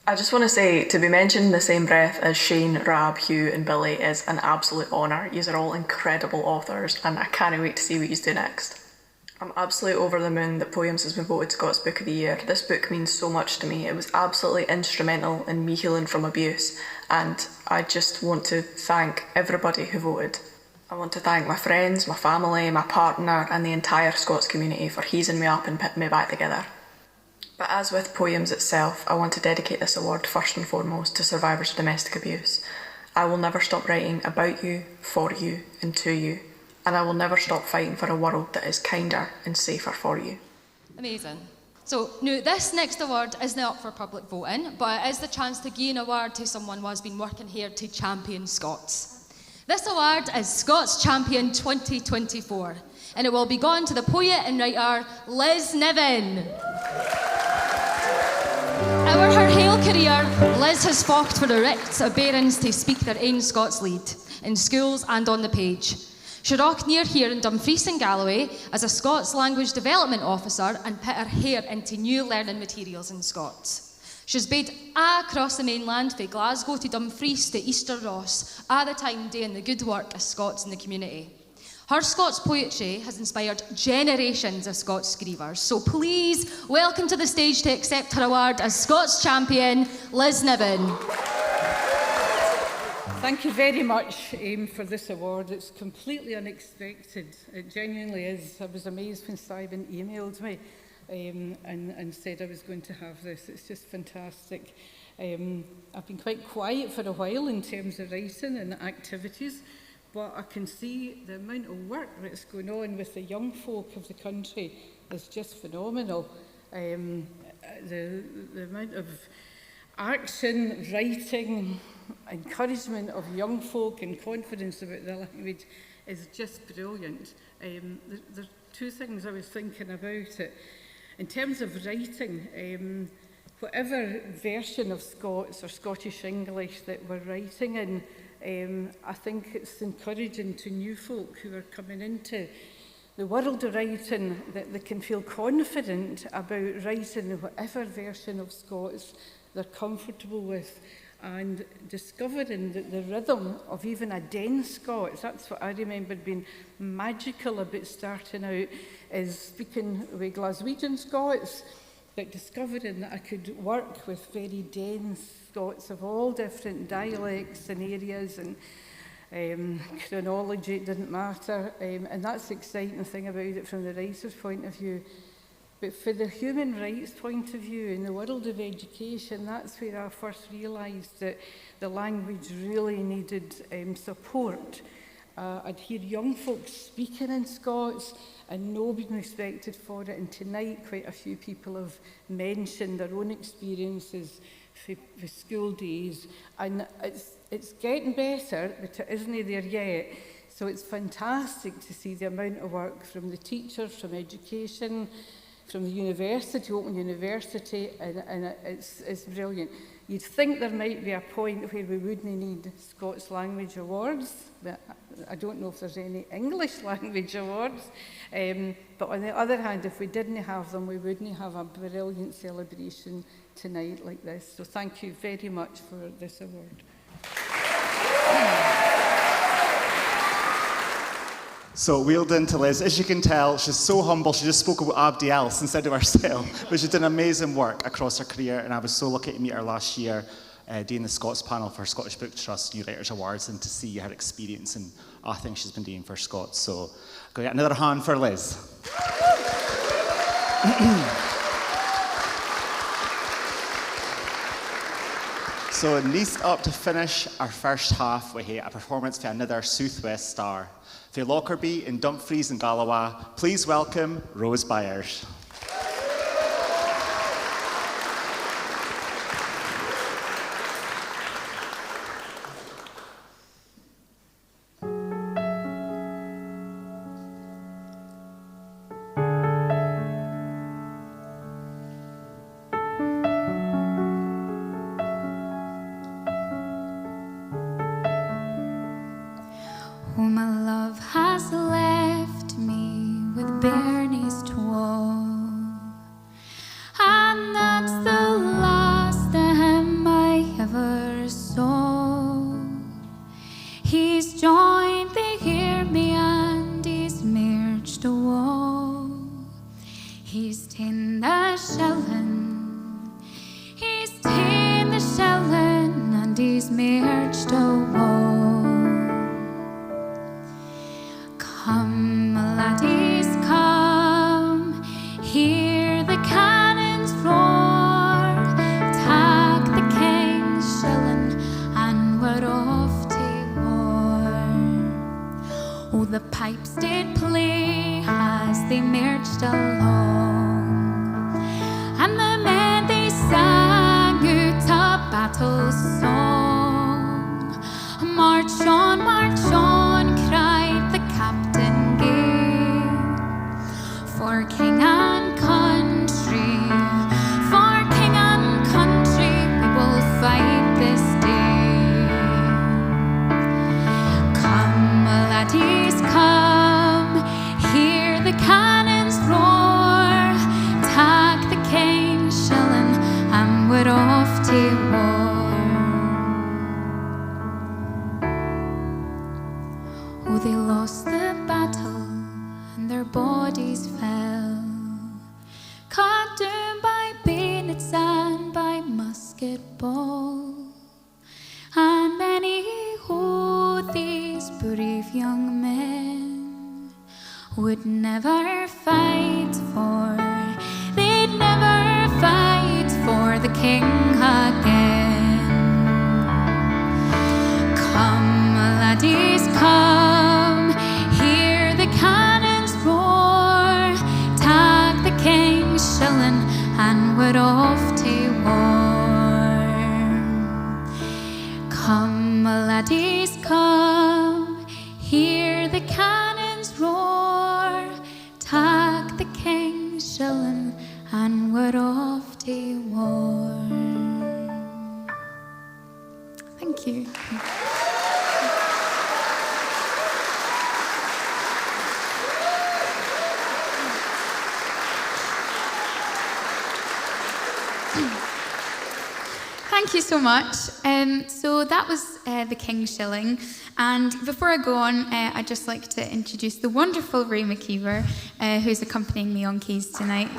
I just want to say, to be mentioned in the same breath as Shane, Rab, Hugh and Billy is an absolute honour. Yous are all incredible authors and I can't wait to see what yous do next. I'm absolutely over the moon that Poems has been voted Scots Book of the Year. This book means so much to me. It was absolutely instrumental in me healing from abuse, and I just want to thank everybody who voted. I want to thank my friends, my family, my partner and the entire Scots community for easing me up and putting me back together. But as with poems itself, I want to dedicate this award first and foremost to survivors of domestic abuse. I will never stop writing about you, for you, and to you, and I will never stop fighting for a world that is kinder and safer for you. Amazing. So, now this next award isn't up for public voting, but it is the chance to give an award to someone who has been working here to champion Scots. This award is Scots Champion 2024, and it will be gone to the poet and writer Liz Niven. Over her whole career, Liz has fought for the rights of parents to speak their own Scots leid in schools and on the page. She rocked near here in Dumfries and Galloway as a Scots Language Development Officer and put her hair into new learning materials in Scots. She's been across the mainland from Glasgow to Dumfries to Easter Ross, all the time doing the good work of Scots in the community. Her Scots poetry has inspired generations of Scots grievers, so please welcome to the stage to accept her award as Scots Champion, Liz Niven. Thank you very much for this award. It's completely unexpected. It genuinely is. I was amazed when Simon emailed me and said I was going to have this. It's just fantastic. I've been quite quiet for a while in terms of writing and activities, but I can see the amount of work that's going on with the young folk of the country is just phenomenal. The amount of action, writing, encouragement of young folk and confidence about their language is just brilliant. There's two things I was thinking about it. In terms of writing, whatever version of Scots or Scottish English that we're writing in, I think it's encouraging to new folk who are coming into the world of writing that they can feel confident about writing whatever version of Scots they're comfortable with, and discovering the rhythm of even a dense Scots. That's what I remember being magical about starting out, is speaking with Glaswegian Scots, but discovering that I could work with very dense Scots of all different dialects and areas, and chronology, it didn't matter, and that's the exciting thing about it from the writer's point of view. But for the human rights point of view, in the world of education, that's where I first realised that the language really needed support. I'd hear young folks speaking in Scots and not being respected for it, and tonight quite a few people have mentioned their own experiences for school days, and it's getting better, but it isn't there yet. So it's fantastic to see the amount of work from the teachers, from education, from the university, Open University, and it's brilliant. You'd think there might be a point where we wouldn't need Scots Language Awards, but I don't know if there's any English Language Awards. But on the other hand, if we didn't have them, we wouldn't have a brilliant celebration tonight like this. So thank you very much for this award. So well done to Liz. As you can tell, she's so humble. She just spoke about Abdi else instead of herself. But she's done amazing work across her career, and I was so lucky to meet her last year doing the Scots panel for Scottish Book Trust New Writers Awards, and to see her experience and I think she's been doing for Scots. So go get another hand for Liz. So next up to finish our first half, we have a performance for another Southwest star. For Lockerbie in Dumfries and Galloway, please welcome Rose Byers. Oh, my love has left me with bare knees to walk. the pipes did play as they marched along, and the men they sang out a battle song. March on, cried the captain gay, for king and country, for king and country, we will fight this day. Come, laddies, come, hear the cannons roar, take the king's shilling, and we're off to war. Oh, they lost the battle, and their bodies fell, cut down by bayonets and by musket ball. And many, oh, these brave young men would never fight for, they'd never fight for the king again. Come, laddies, come, hear the cannons roar, take the king's shilling, and we're off to war. Come, laddies, come, hear the cannons roar, take the king's shilling, and we're off to war. Thank you. Thank you so much. So that was the King's Shilling. And before I go on, I'd just like to introduce the wonderful Ray McKeever, who's accompanying me on keys tonight.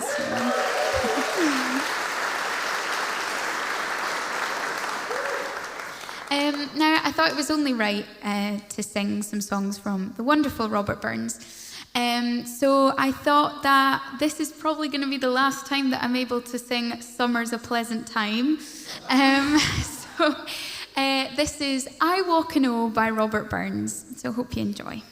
Now, I thought it was only right to sing some songs from the wonderful Robert Burns. So I thought that this is probably going to be the last time that I'm able to sing Summer's a Pleasant Time. So this is I Walk and O by Robert Burns. So hope you enjoy.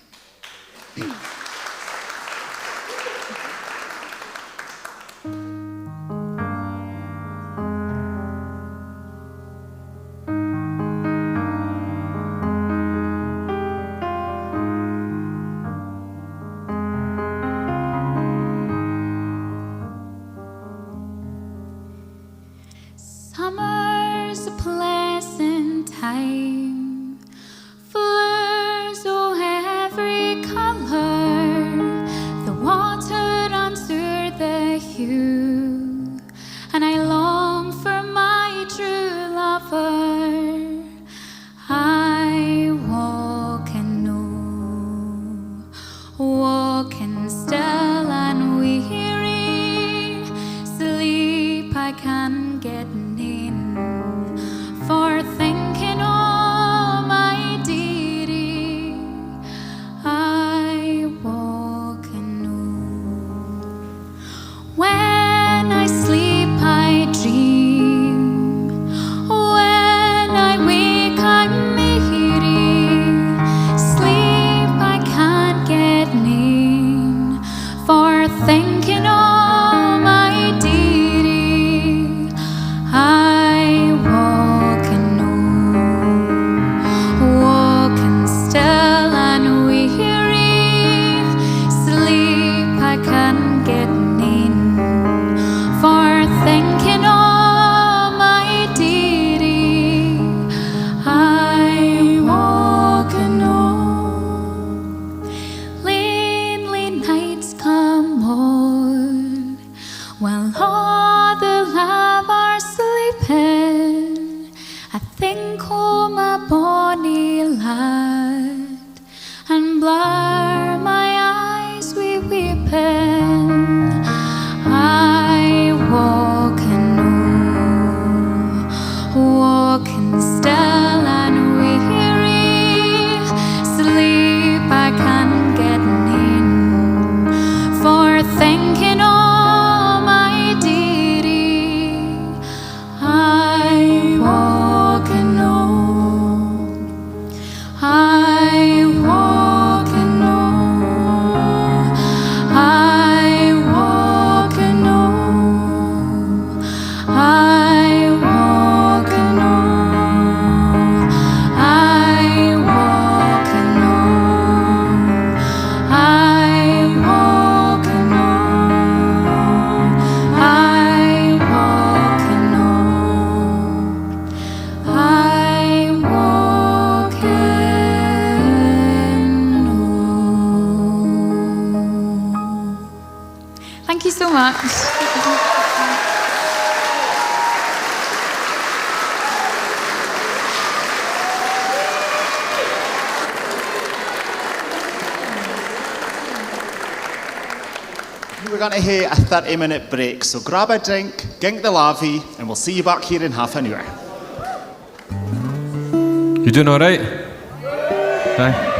Summer's a pleasant time, flowers of every colour, the water runs through the hue, and I long for my true lover. I walk and know, walking still and weary, sleep I can get for thinking of my dearie. I walk and know. When I sleep I dream, when I wake I'm merry, sleep I can't get none for thinking of my dearie. much. We're going to hit a 30-minute break, so grab a drink, gink the lavy, and we'll see you back here in half an hour. You doing all right? Aye.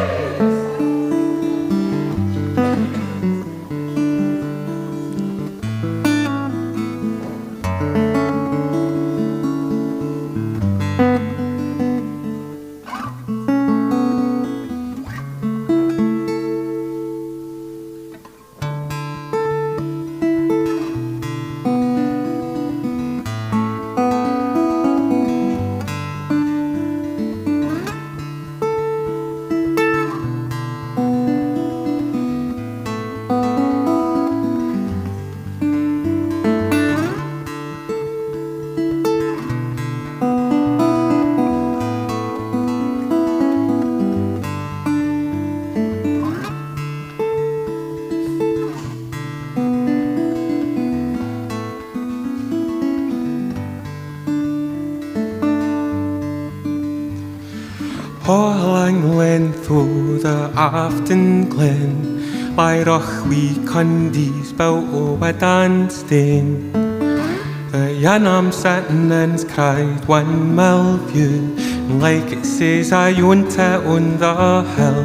Halling length o' the afton glen, by roch we cundies bout o' a danstein. The yanam sitting and's cried 1 mile view, and like it says I own't it on the hill.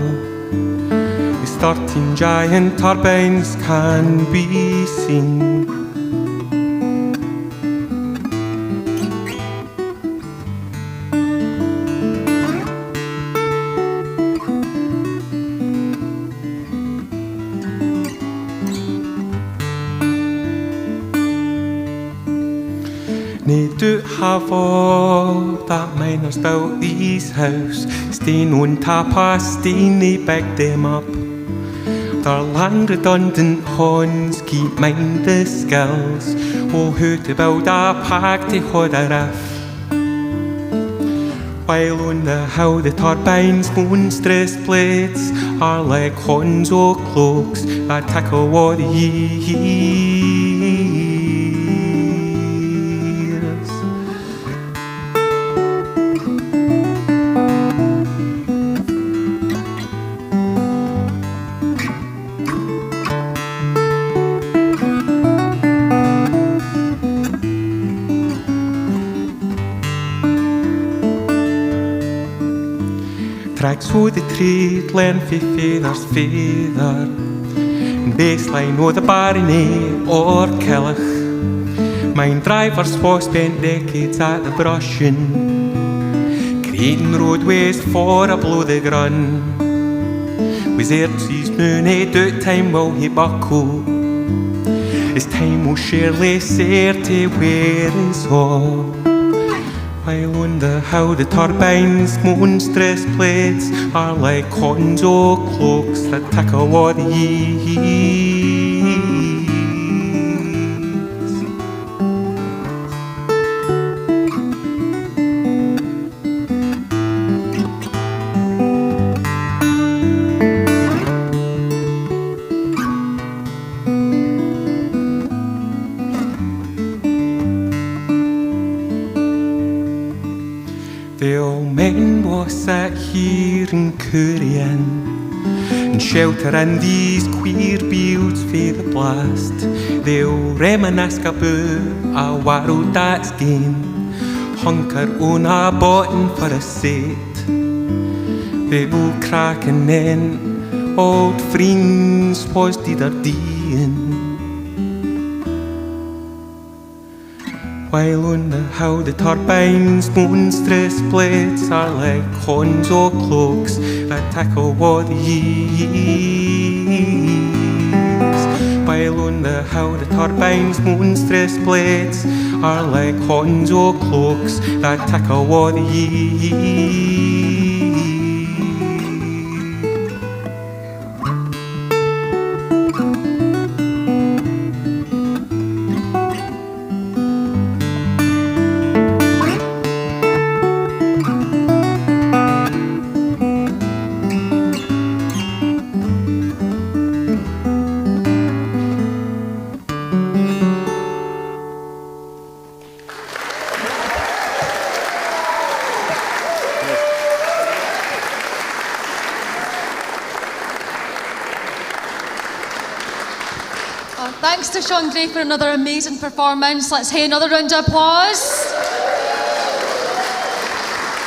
His 13 giant turbines can be seen. They do have all that miners built these house, staying on tapasteen, they big them up. Their land redundant horns keep mind the skills, oh who to build a pack to hold a riff. While on the hill the turbines' monstrous blades are like horns o' cloaks that tickle all the years. Tracks o' the trade learn fi feathers feather, and baseline o' the barony or Killich. Mine drivers was spent decades at the brushing, creating roadways for a blow the grun. Was Ertzies noon out time will he buckle, as time will surely say to where is all. While on the how the turbines' monstrous blades are like cottons o' cloaks that tickle all the years. The old men was sat here in Korean and shelter in these queer fields for the blast. They'll reminisce about a world that's gone, hunker on a button for a set. They will crack and then old friends was dead or dying. While on the how the turbines' monstrous blades are like horns o' cloaks that tickle all the years. While on the how the turbines' monstrous blades are like horns o' cloaks that tickle all the years. thanks to Sean Gray for another amazing performance. Let's hear another round of applause.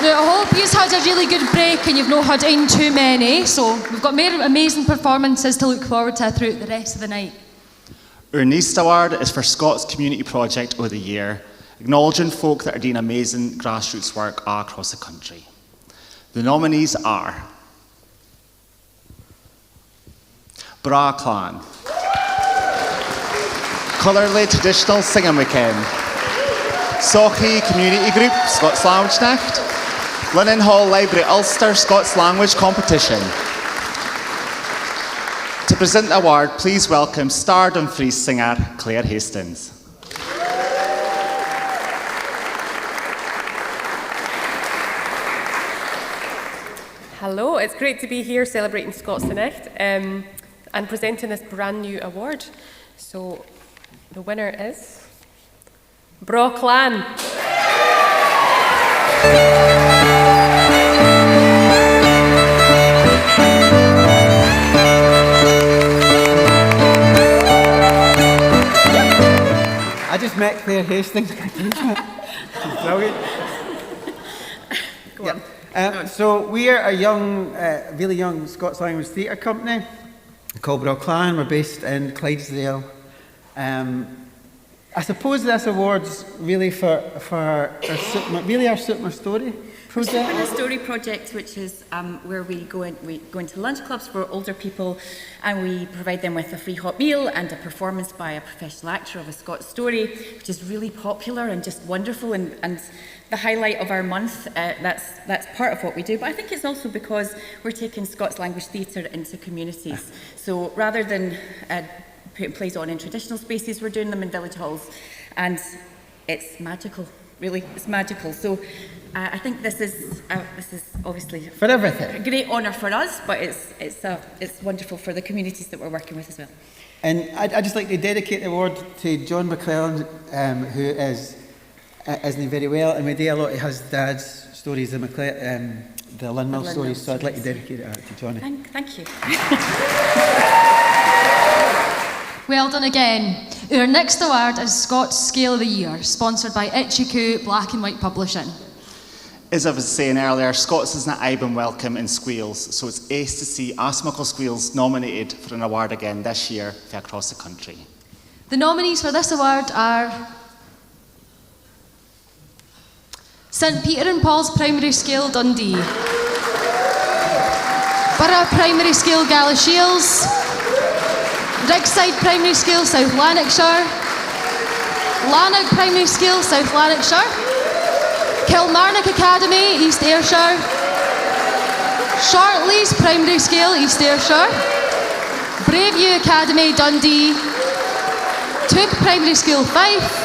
Now, I hope you've had a really good break and you've not had in too many, so we've got more amazing performances to look forward to throughout the rest of the night. Our next award is for Scots Community Project of the Year, acknowledging folk that are doing amazing grassroots work all across the country. The nominees are Bra Clan, Colourley Traditional Singing Weekend, Sochi Community Group Scots Language Nacht, Linen Hall Library Ulster Scots Language Competition. To present the award, please welcome Star Dumfries singer Claire Hastings. Hello, it's great to be here celebrating Scots Language and presenting this brand new award. So the winner is Bra Clan. I just met Claire Hastings. Brilliant. Go on. So we are a young, really young Scots Language Theatre company called Bra Clan. We're based in Clydesdale. I suppose this award's really for our Suit My Story project. It's a story project, which is where we go into lunch clubs for older people, and we provide them with a free hot meal and a performance by a professional actor of a Scots story, which is really popular and just wonderful and the highlight of our month. That's part of what we do, but I think it's also because we're taking Scots language theatre into communities. So rather than putting plays on in traditional spaces, we're doing them in village halls, and it's magical. Really, it's magical. So I think this is obviously for everything a great honour for us, but it's wonderful for the communities that we're working with as well. And I'd just like to dedicate the award to John McClellan, who isn't very well, and we do a lot of his dad's stories, the Linmill stories, so I'd like to dedicate it to Johnny. Thank you. Well done again. Our next award is Scots Scale of the Year, sponsored by Itchy Black and White Publishing. As I was saying earlier, Scots is not Iban welcome in Squeals, so it's ace to see Asmuckle Squeals nominated for an award again this year for across the country. The nominees for this award are St Peter and Paul's Primary School, Dundee, Borough Primary School, Galashiels, Rigside Primary School, South Lanarkshire, Lanark Primary School, South Lanarkshire, Kilmarnock Academy, East Ayrshire, Shortleys Primary School, East Ayrshire, Braveview Academy, Dundee, Took Primary School, Fife,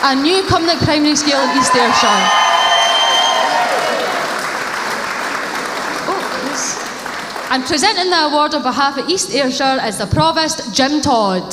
and New Cumnock Primary School, East Ayrshire. And presenting the award on behalf of East Ayrshire is the Provost, Jim Todd.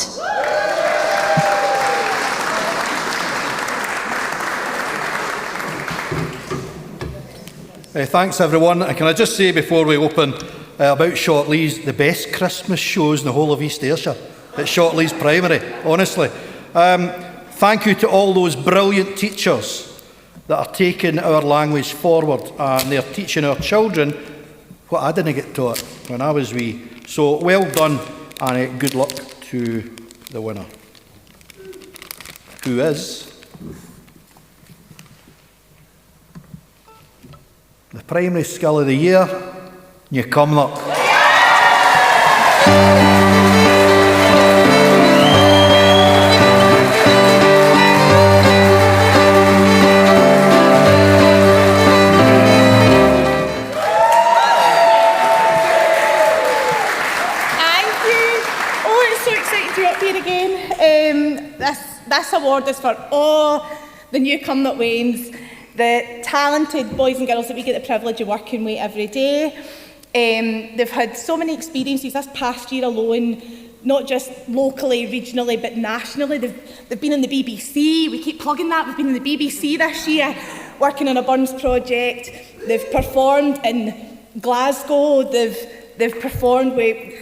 Thanks everyone. Can I just say before we open about Shortleys, the best Christmas shows in the whole of East Ayrshire at Shortleys Primary, honestly. Thank you to all those brilliant teachers that are taking our language forward, and they're teaching our children what I didn't get taught when I was wee. So well done, and good luck to the winner, who is the Primary Skill of the Year, New Cumnock. This award is for all the New Cumnock Wains, the talented boys and girls that we get the privilege of working with every day. They've had so many experiences this past year alone, not just locally, regionally, but nationally. They've been in the BBC, we keep plugging that, we've been in the BBC this year, working on a Burns project. They've performed in Glasgow, they've performed with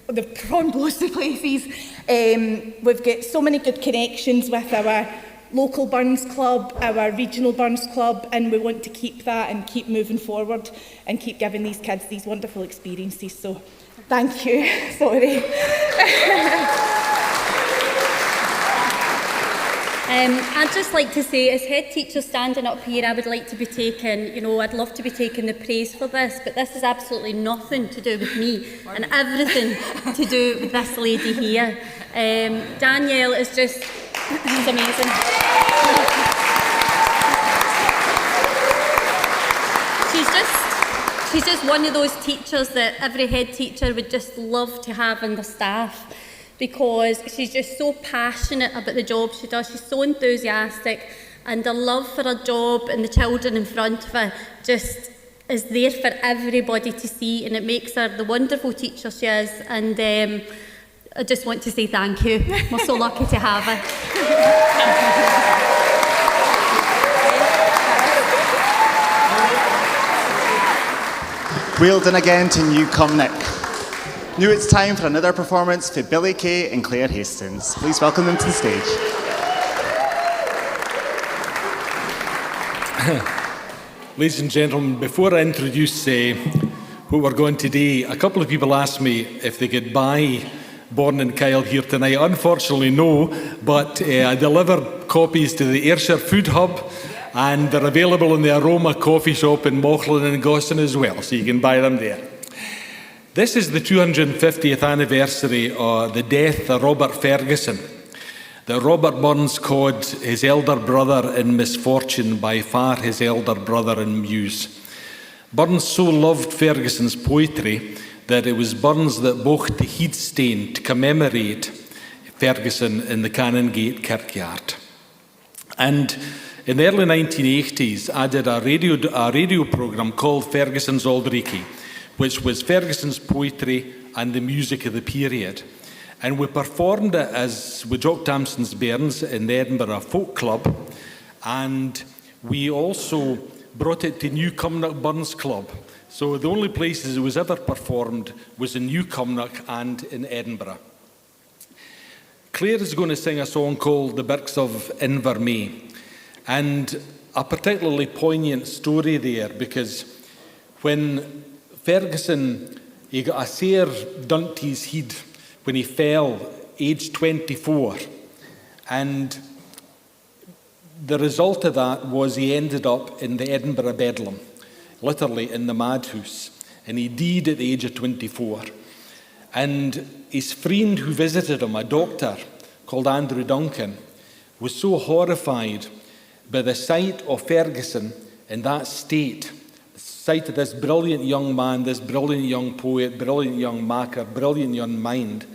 they've performed loads of places. We've got so many good connections with our local Burns Club, our regional Burns Club, and we want to keep that and keep moving forward and keep giving these kids these wonderful experiences. So thank you. Sorry. I'd just like to say, as head teacher standing up here, I would like to be taken, I'd love to be taking the praise for this, but this is absolutely nothing to do with me and everything to do with this lady here. Danielle is just, she's amazing. She's just one of those teachers that every head teacher would just love to have in the staff, because she's just so passionate about the job she does. She's so enthusiastic, and the love for her job and the children in front of her just is there for everybody to see, and it makes her the wonderful teacher she is. And I just want to say thank you. We're so lucky to have her. Well done again to New Cumnock. Now it's time for another performance for Billy Kay and Claire Hastings. Please welcome them to the stage. Ladies and gentlemen, before I introduce what we're going to do, a couple of people asked me if they could buy Born and Kyle here tonight. Unfortunately, no, but I deliver copies to the Ayrshire Food Hub, and they're available in the Aroma coffee shop in Mauchline and Gosson as well, so you can buy them there. This is the 250th anniversary of the death of Robert Ferguson, that Robert Burns called his elder brother in misfortune, by far his elder brother in muse. Burns so loved Ferguson's poetry that it was Burns that bocht the headstone to commemorate Ferguson in the Canongate Kirkyard. And in the early 1980s, I did a radio programme called Ferguson's Auld Reekie, which was Ferguson's poetry and the music of the period. And we performed it with Jock Tamson's Bairns in the Edinburgh Folk Club, and we also brought it to New Cumnock Burns Club. So the only places it was ever performed was in New Cumnock and in Edinburgh. Claire is going to sing a song called The Birks of Invermay, and a particularly poignant story there, because when Ferguson, he got a sore done to his head when he fell, aged 24, and the result of that was he ended up in the Edinburgh Bedlam, literally in the madhouse, and he died at the age of 24. And his friend who visited him, a doctor called Andrew Duncan, was so horrified by the sight of Ferguson in that state, the sight of this brilliant young man, this brilliant young poet, brilliant young maker, brilliant young mind,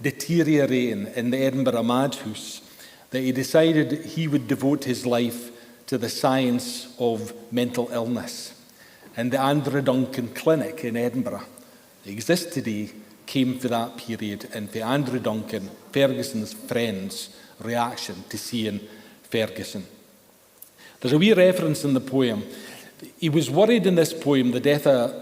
deteriorating in the Edinburgh madhouse, that he decided he would devote his life to the science of mental illness. And the Andrew Duncan Clinic in Edinburgh that exists today came for that period, and for Andrew Duncan, Ferguson's friend's reaction to seeing Ferguson. There's a wee reference in the poem. He was worried in this poem, the death of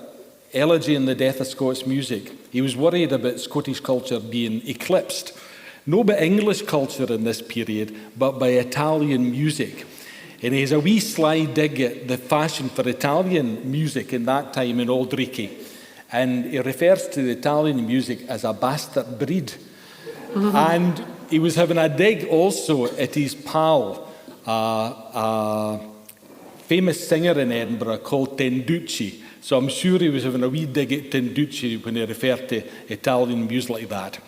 Elegy and the death of Scots music. He was worried about Scottish culture being eclipsed, not by English culture in this period, but by Italian music. And he has a wee sly dig at the fashion for Italian music in that time in Auld Reekie. And he refers to the Italian music as a bastard breed. And he was having a dig also at his pal, a famous singer in Edinburgh called Tenducci. So I'm sure he was having a wee dig at Tenducci when he referred to Italian music like that.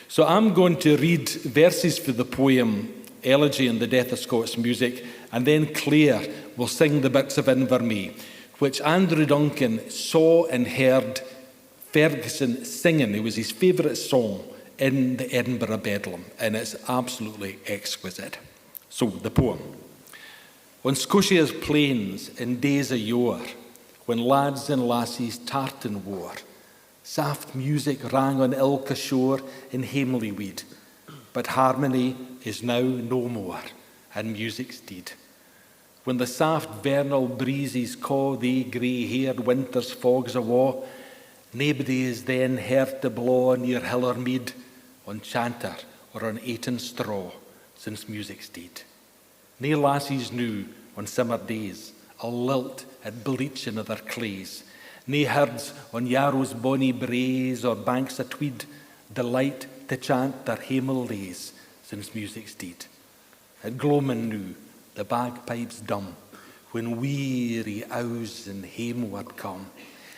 So I'm going to read verses for the poem Elegy and the Death of Scots Music, and then Claire will sing The Birks of Invermay, which Andrew Duncan saw and heard Ferguson singing. It was his favourite song in the Edinburgh Bedlam, and it's absolutely exquisite. So, the poem. On Scotia's plains in days of yore, when lads and lassies tartan wore, soft music rang on ilka shore in hamely weed, but harmony is now no more, and music's deed. When the soft vernal breezes caw the grey-haired winter's fogs awa, Naebody is then heard to blaw near hill or mead, on chanter or on eaten straw, since music's deed. Nae lassies new on summer days, a lilt at bleaching of their clays. Nae herds on Yarrow's bonny braes or banks of Tweed, delight to chant their hamel lays, since music's deed. At gloamin' new, the bagpipes dumb, when weary owls and hameward come,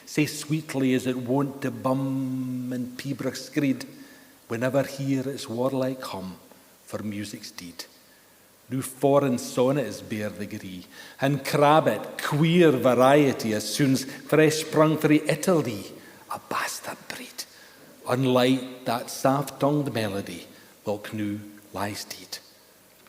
sae sweetly as it wont to bum and Peebrach screed, whenever hear its warlike hum, for music's deed. New foreign sonnets bear the gree, and crabbit queer variety as soon's fresh sprung frae Italy, a bastard breed. Unlike that soft-tongued melody, whilk new lies deed.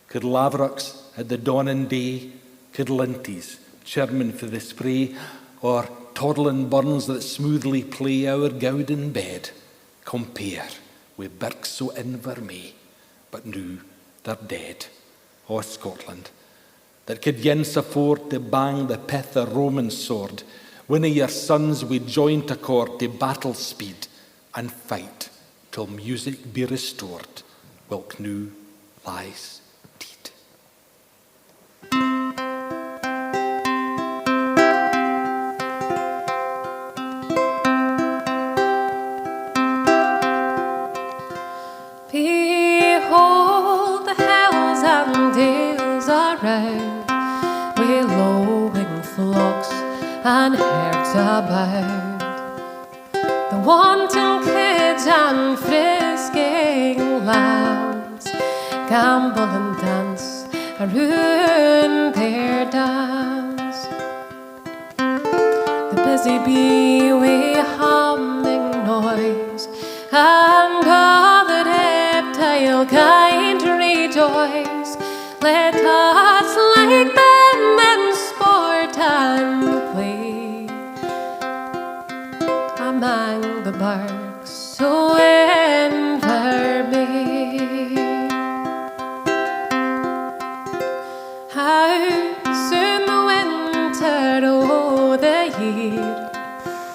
Could lavrocks at the dawning day, could linties chirmin for the spray, or toddling burns that smoothly play our gowden bed, compare with birks so Invermay, but new they're dead. O Scotland, that could yince afford to bang the pith of Roman sword, one of your sons with joint accord to battle speed, and fight till music be restored, whilk new lies deed. Behold the hills and dales around, with lowing flocks and herds abound. The wanton kids and frisking lambs gambol and dance around their dams. The busy bee with humming noise, and all the reptile kind rejoice. Let us like men and sport and play among the barks so Invermay. How soon the winter o' the year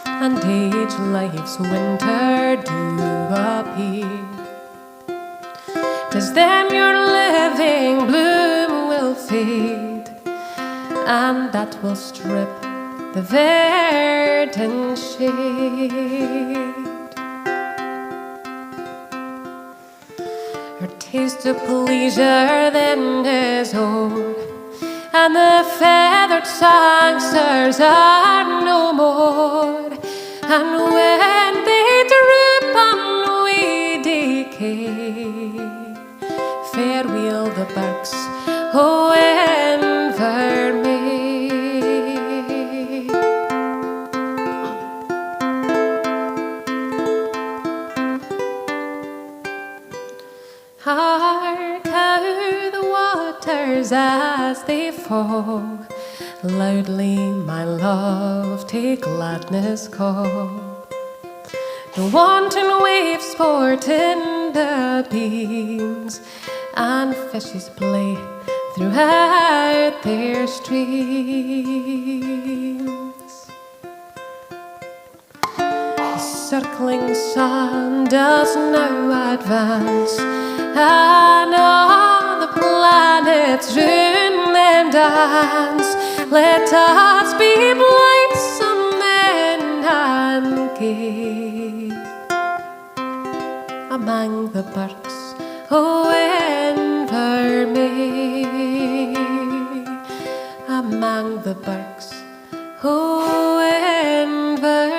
and age life's winter do appear. 'Tis then your living bloom will fade, and that will strip the verdant shade. Her taste of pleasure then is o'er, and the feathered songsters are no more. And when they droop and we decay, farewell the barks o' Invermay. Hark how the waters as they fall, loudly my love to gladness call. The wanton waves sport in the beams, and fishes play throughout their streams. The circling sun does now advance, and all the planets round them dance. Let us be blithesome men and gay among the birks o' Invermay, among the birks o' Invermay.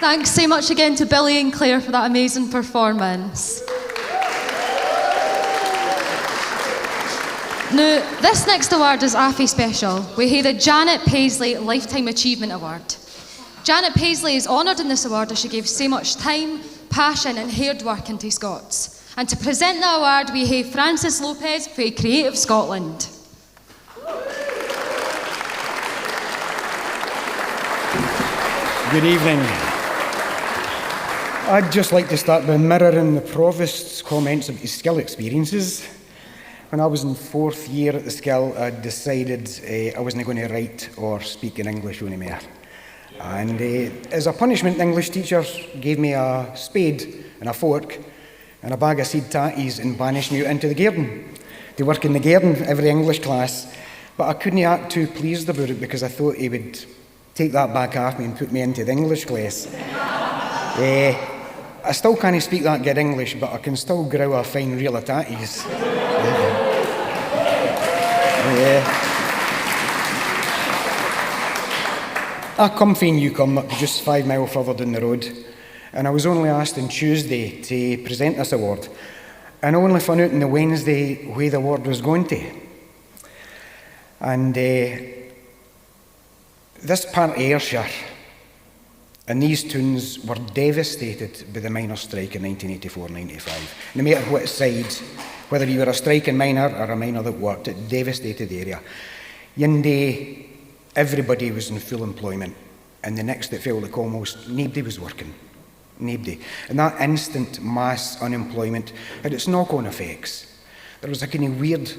Thanks so much again to Billy and Claire for that amazing performance. Now, this next award is AFI special. We have the Janet Paisley Lifetime Achievement Award. Janet Paisley is honoured in this award as she gave so much time, passion and hard work into Scots. And to present the award, we have Francis Lopez for Creative Scotland. Good evening. I'd just like to start by mirroring the Provost's comments about his skill experiences. When I was in 4th year at the Skill, I decided I wasn't going to write or speak in English anymore. And as a punishment, the English teacher gave me a spade and a fork and a bag of seed tatties and banished me out into the garden to work in the garden every English class. But I couldn't act too pleased about it because I thought he would take that back off me and put me into the English class. I still can't speak that good English, but I can still grow a fine reel of tatties. I come from New Cumnock, just 5 miles further down the road, and I was only asked on Tuesday to present this award, and I only found out on the Wednesday where the award was going to. And this part of Ayrshire and these tunes were devastated by the miners' strike in 1984-95. No matter what side, whether you were a striking miner or a miner that worked, it devastated the area. One day, everybody was in full employment, and the next it felt like almost nobody was working. Nobody. And that instant mass unemployment had its knock-on effects. There was a kind of weird,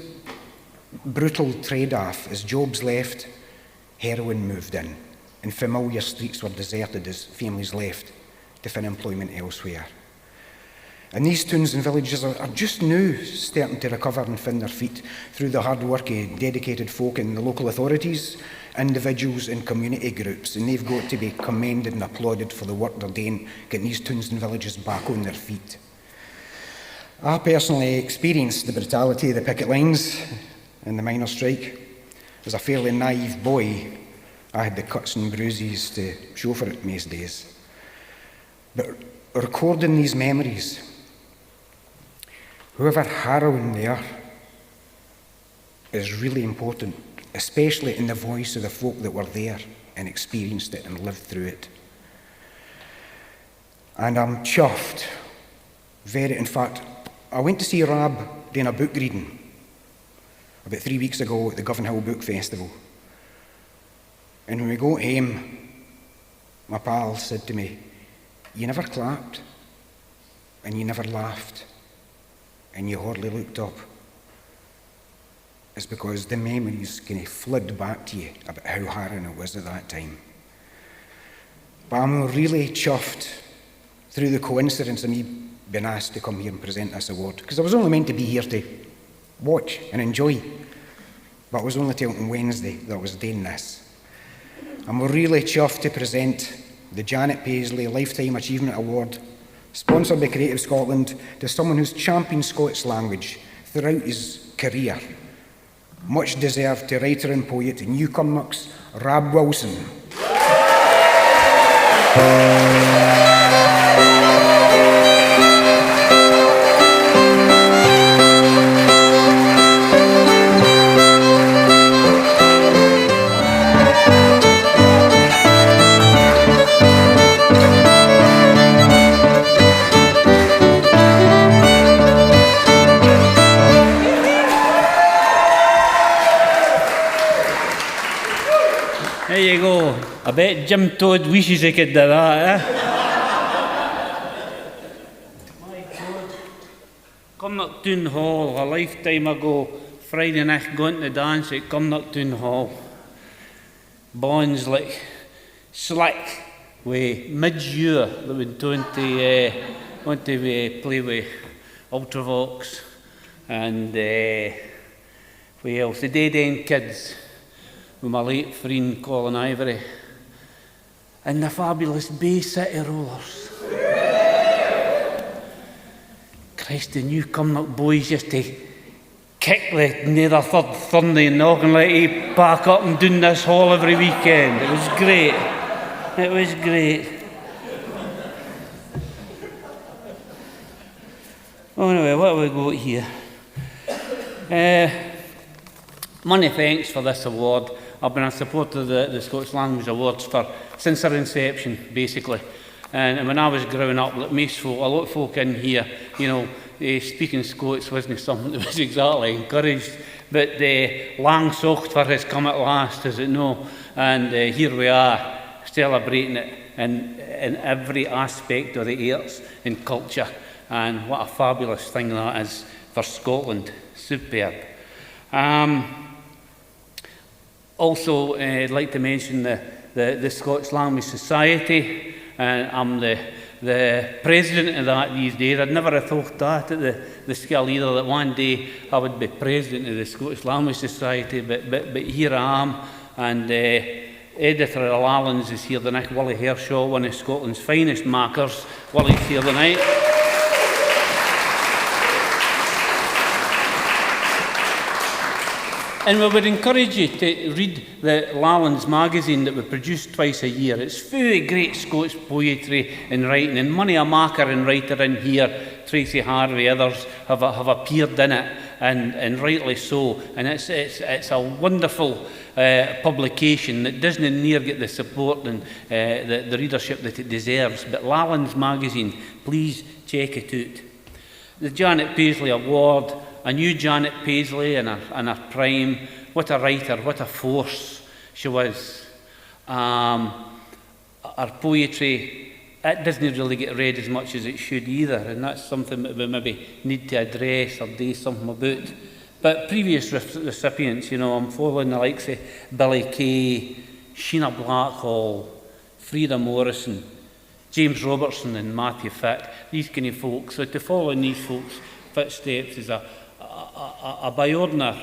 brutal trade-off. As jobs left, heroin moved in, and familiar streets were deserted as families left to find employment elsewhere. And these towns and villages are just now starting to recover and find their feet through the hard work of dedicated folk in the local authorities, individuals and community groups, and they've got to be commended and applauded for the work they're doing, getting these towns and villages back on their feet. I personally experienced the brutality of the picket lines and the miners' strike. As a fairly naive boy, I had the cuts and bruises to show for it most days. But recording these memories, however harrowing they are, is really important, especially in the voice of the folk that were there and experienced it and lived through it. And I'm chuffed. In fact, I went to see Rab doing a book reading about 3 weeks ago at the Govan Hill Book Festival. And when we got home, my pal said to me, "You never clapped, and you never laughed, and you hardly looked up." It's because the memories kind of flood back to you about how harrowing it was at that time. But I'm really chuffed through the coincidence of me being asked to come here and present this award, because I was only meant to be here to watch and enjoy, but I was only told on Wednesday that I was doing this. I'm really chuffed to present the Janet Paisley Lifetime Achievement Award, sponsored by Creative Scotland, to someone who's championed Scots language throughout his career. Much deserved to writer and poet New Cumnock's Rab Wilson. There you go. I bet Jim Todd wishes he could do that, My God. Cumnock Town Hall, a lifetime ago, Friday night going to dance at Cumnock Town Hall. Bonds like slick with mid-year that went on to play with Ultravox and well, the Dead End Kids with my late friend Colin Ivory, and the fabulous Bay City Rollers. Christ, the New Cumnock boys used to kick the nether third Sunday and knocking like he pack up and doing this hall every weekend. It was great. It was great. Oh, anyway, what have we got here? Many thanks for this award. I've been a supporter of the Scots Language Awards since their inception, basically. And when I was growing up, like most folk, a lot of folk in here, you know, speaking Scots wasn't something that was exactly encouraged, but Lang Sochtver has come at last, is it no? And here we are, celebrating it in every aspect of the arts and culture, and what a fabulous thing that is for Scotland. Superb. Also, I'd like to mention the Scots Language Society. I'm the president of that these days. I'd never have thought that at the skill either, that one day I would be president of the Scottish Language Society, but here I am, and editor of Lallans is here tonight. Willie Hershaw, one of Scotland's finest makers. Willie's here tonight. And we would encourage you to read the Lallans magazine that we produce twice a year. It's full of great Scots poetry and writing, and many a maker and writer in here, Tracy Harvey, others, have appeared in it, and rightly so. And it's a wonderful publication that doesn't near get the support and the readership that it deserves. But Lallans magazine, please check it out. The Janet Paisley Award. A new Janet Paisley in her prime. What a writer, what a force she was. Her poetry, it doesn't really get read as much as it should either, and that's something that we maybe need to address or do something about. But previous recipients, you know, I'm following the likes of Billy Kay, Sheena Blackhall, Frida Morrison, James Robertson and Matthew Fitt, these kind of folks. So to follow in these folks' footsteps is a by honour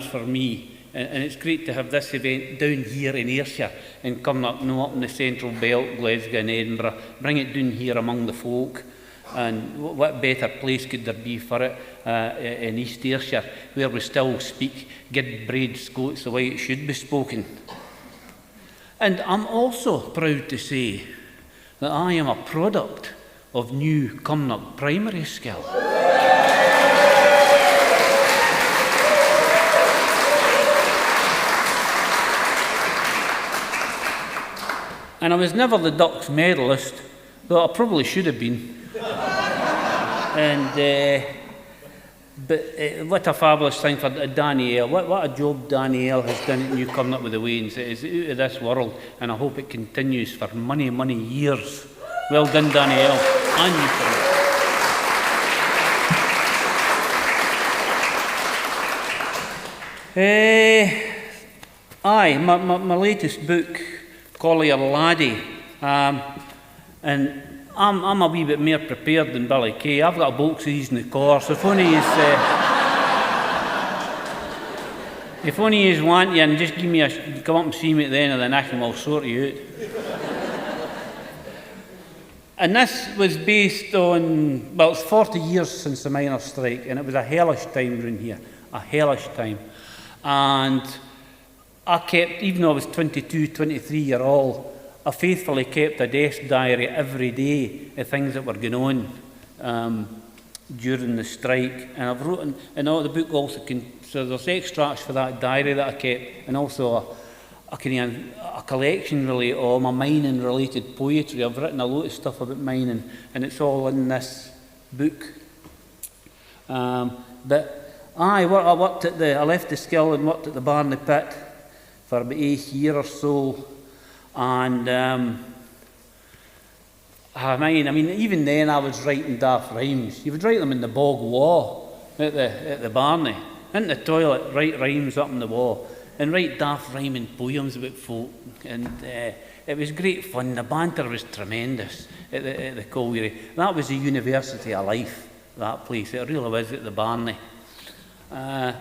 for me, and it's great to have this event down here in Ayrshire and Cumnock, not up in the central belt, Glasgow and Edinburgh. Bring it down here among the folk, and what better place could there be for it in East Ayrshire, where we still speak good bred Scots the way it should be spoken. And I'm also proud to say that I am a product of new Cumnock primary school. And I was never the Ducks medalist, though I probably should have been. But what a fabulous thing for Danielle. What a job Danielle has done at New Cumnock with the Wains. It is out of this world, and I hope it continues for many, many years. Well done, Danielle. And New Cumnock. My latest book, Collier Laddie, and I'm a wee bit more prepared than Billy Kay. I've got a box of these in the car, so if only you want you, and just come up and see me at the end of the night and we'll sort you out. And this was based on, well, it's 40 years since the miners' strike, and it was a hellish time round here, a hellish time. And I kept, even though I was 22, 23-year-old, I faithfully kept a desk diary every day of things that were going on during the strike. And I've written, and all the book also so there's extracts for that diary that I kept, and also a collection really of my mining related poetry. I've written a lot of stuff about mining, and it's all in this book. But I left the skill and worked at the Barney Pit for about 8 years or so, and I mean, even then I was writing daft rhymes. You would write them in the bog wall at the Barney, in the toilet, write rhymes up on the wall, and write daft rhyming poems about folk, and it was great fun. The banter was tremendous at the colliery. That was the university of life, that place. It really was at the Barney. And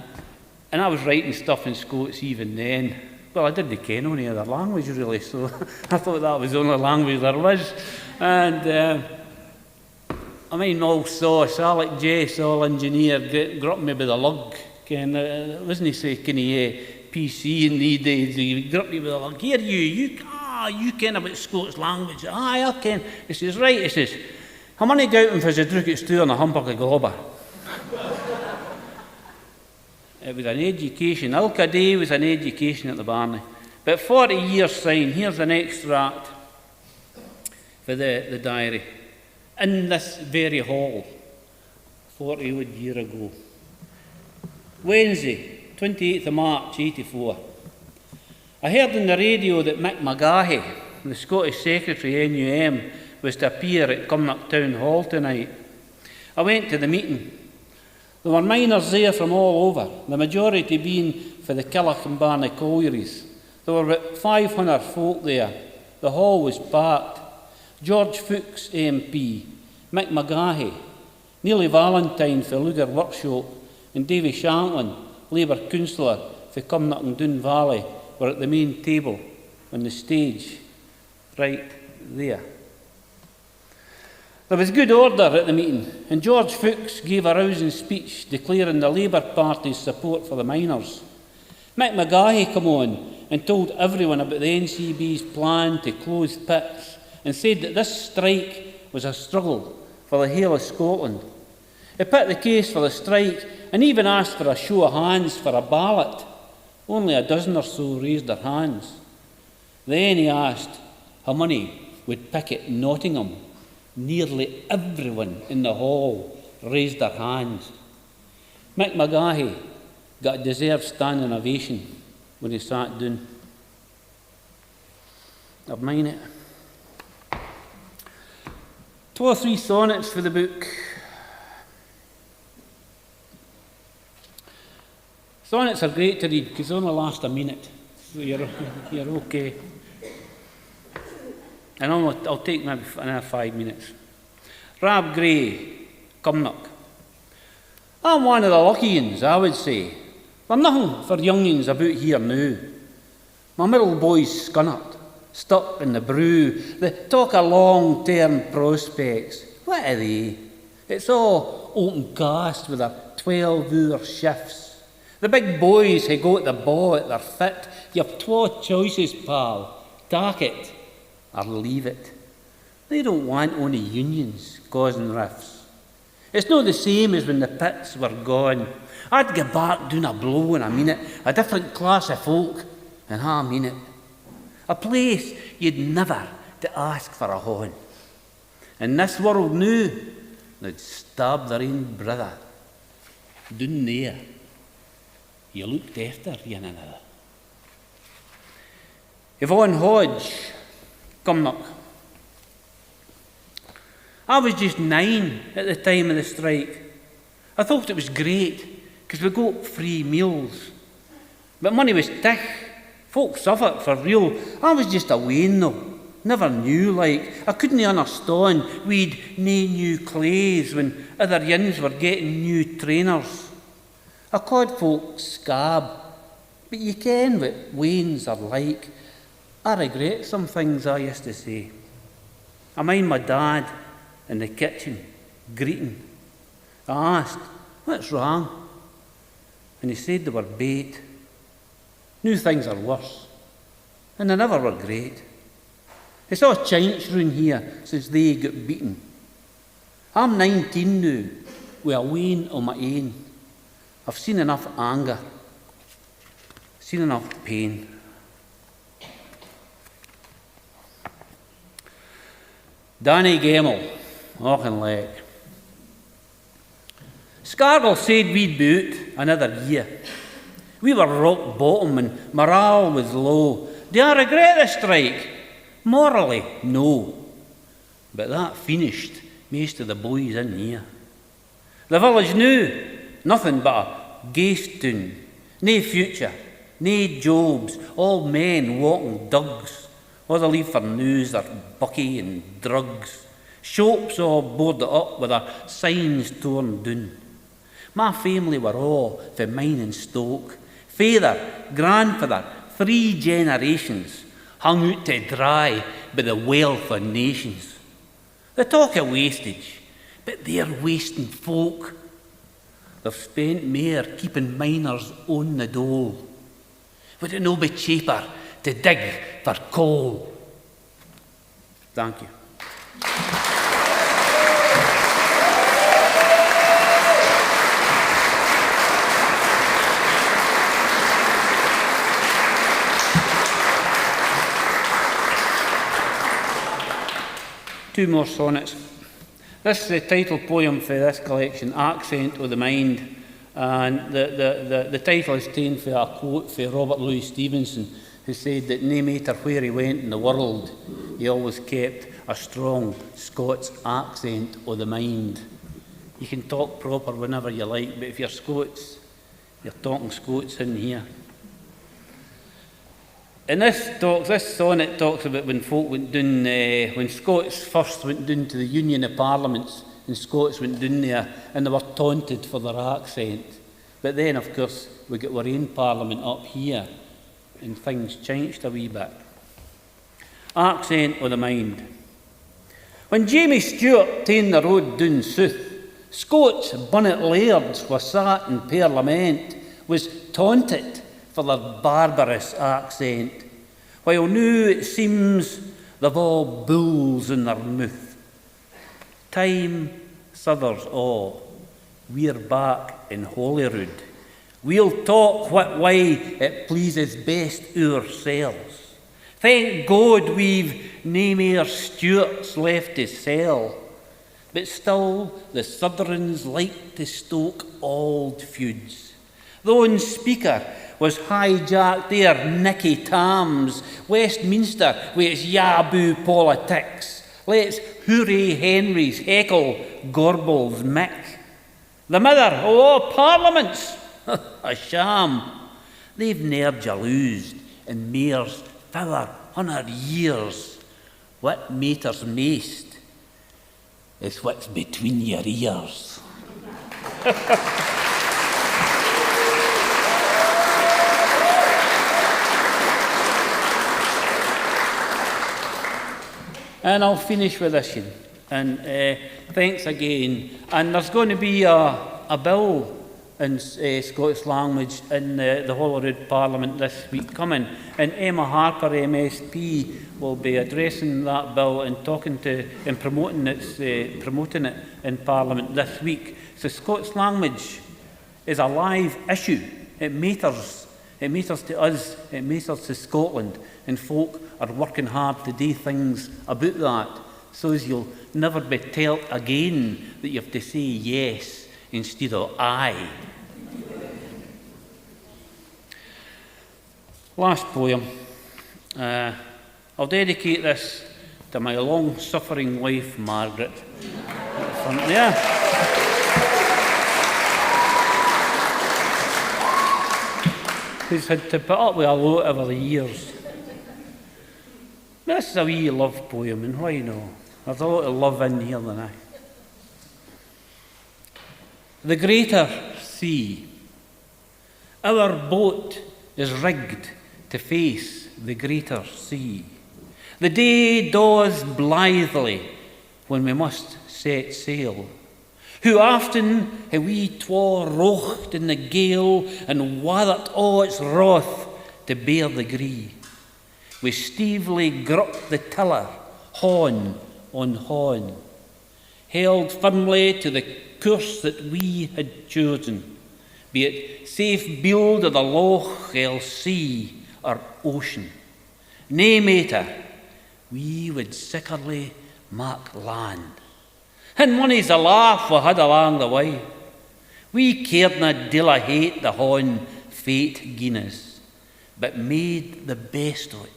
I was writing stuff in Scots even then. Well, I didn't ken any other language really, so I thought that was the only language there was. And I mean, all sauce, Alec Jess, all engineer, grew up me by the lug. Wasn't he say, can he PC in these days? He grew up me by the lug. Here you ken about Scots language. Aye, I ken. He says, right, he says, how many gouting for the drucket stew on a humbuck of globber? It was an education. Ilka Day was an education at the Barney. But 40 years syne, here's an extract for the diary. In this very hall, 40 odd year ago. Wednesday, 28th of March, 84. I heard on the radio that Mick Magahy, the Scottish Secretary NUM, was to appear at Cumnock Town Hall tonight. I went to the meeting. There were miners there from all over, the majority being for the Killick and Barney collieries. There were about 500 folk there. The hall was packed. George Fuchs, MP, Mick Magahy, Neely Valentine for Lugar Workshop, and Davy Shanklin, Labour councillor for Cumnock and Doon Valley, were at the main table on the stage, right there. There was good order at the meeting, and George Fuchs gave a rousing speech declaring the Labour Party's support for the miners. Mick Magahy came on and told everyone about the NCB's plan to close pits and said that this strike was a struggle for the whole of Scotland. He put the case for the strike and even asked for a show of hands for a ballot. Only a dozen or so raised their hands. Then he asked how many would picket Nottingham. Nearly everyone in the hall raised their hands. Mick Magahy got a deserved standing ovation when he sat down. Never mind it. 2 or 3 sonnets for the book. Sonnets are great to read because they only last a minute, so you're okay. And I'll take maybe another 5 minutes. Rab Gray, Cumnock. I'm one of the lucky uns, I would say. There's nothing for youngins about here now. My middle boy's scunnered, stuck in the brew. They talk of long-term prospects. What are they? It's all open cast with their 12-hour shifts. The big boys who go at the ball at their fit. You've 2 choices, pal. Take it or leave it. They don't want only unions causing rifts. It's not the same as when the pits were gone. I'd go back doing a blow and I mean it, a different class of folk, and I mean it. A place you'd never to ask for a hon. In this world now, they'd stab their own brother. Down there, you looked after one another. Yvonne Hodge, Cumnock. I was just 9 at the time of the strike. I thought it was great because we got free meals. But money was tight. Folk suffered for real. I was just a wean though. Never knew like. I couldn't understand we'd nae new clays when other yins were getting new trainers. I called folk scab. But you ken what wains are like. I regret some things I used to say. I mind my dad in the kitchen, greeting. I asked, what's wrong? And he said they were bait. New things are worse. And they never were great. He saw chinks round here since they got beaten. I'm 19 now, with a wane on my own. I've seen enough anger, seen enough pain. Danny Gemmell, Auchinleck. Scargill said we'd be out another year. We were rock bottom and morale was low. Do I regret the strike? Morally, no. But that finished most of the boys in here. The village knew nothing but a ghost town. Nae future, nae jobs, all men walking dugs. All they leave for news are bucky and drugs. Shops all boarded up with their signs torn down. My family were all for mine and stoke. Father, grandfather, 3 generations hung out to dry by the wealth of nations. They talk of wastage, but they're wasting folk. They've spent mair keeping miners on the dole. Would it no be cheaper to dig for coal? Thank you. Two more sonnets. This is the title poem for this collection, Accent of the Mind. And the title is taken from a quote from Robert Louis Stevenson, who said that no matter where he went in the world, he always kept a strong Scots accent of the mind. You can talk proper whenever you like, but if you're Scots, you're talking Scots in here. And this sonnet talks about when folk went down, when Scots first went down to the Union of Parliaments, and Scots went down there and they were taunted for their accent. But then, of course, we got our own Parliament up here and things changed a wee bit. Accent of the mind. When Jamie Stewart ta'en the road down south, Scots bonnet lairds were sat in Parliament, was taunted for their barbarous accent, while now it seems they've all bulls in their mouth. Time suthers all. We're back in Holyrood. We'll talk what way it pleases best ourselves. Thank God we've nae mair Stuarts left to sell, but still the Southrons like to stoke old feuds. The one speaker was hijacked there, Nicky Tams, Westminster with its yaboo politics. Let's hooray Henry's heckle Gorbals Mick. The mother of all parliaments, a sham. They've ne'er jaloused in mares 400 years. What matters maist is what's between your ears. And I'll finish with this one. And thanks again. And there's going to be a bill in Scots language in the Holyrood Parliament this week coming. And Emma Harper, MSP, will be addressing that bill and talking to and promoting it in Parliament this week. So Scots language is a live issue. It matters. It matters to us. It matters to Scotland. And folk are working hard to do things about that, so as you'll never be told again that you have to say yes instead of aye. Last poem. I'll dedicate this to my long-suffering wife, Margaret. At the front there. Who's had to put up with a lot over the years. This is a wee love poem, and why no? There's a lot of love in here tonight. The greater sea. Our boat is rigged to face the greater sea. The day daws blithely when we must set sail. How often have we twa rocht in the gale and wathered all its wrath to bear the gree. We steevely grup the tiller, horn on horn, held firmly to the course that we had chosen, be it safe build of the loch, el sea, or ocean. Nae matter, we would sickerly mak land. And mony's a laugh we had along the way. We cared na deal a hate the hon fate Guinness, but made the best of it.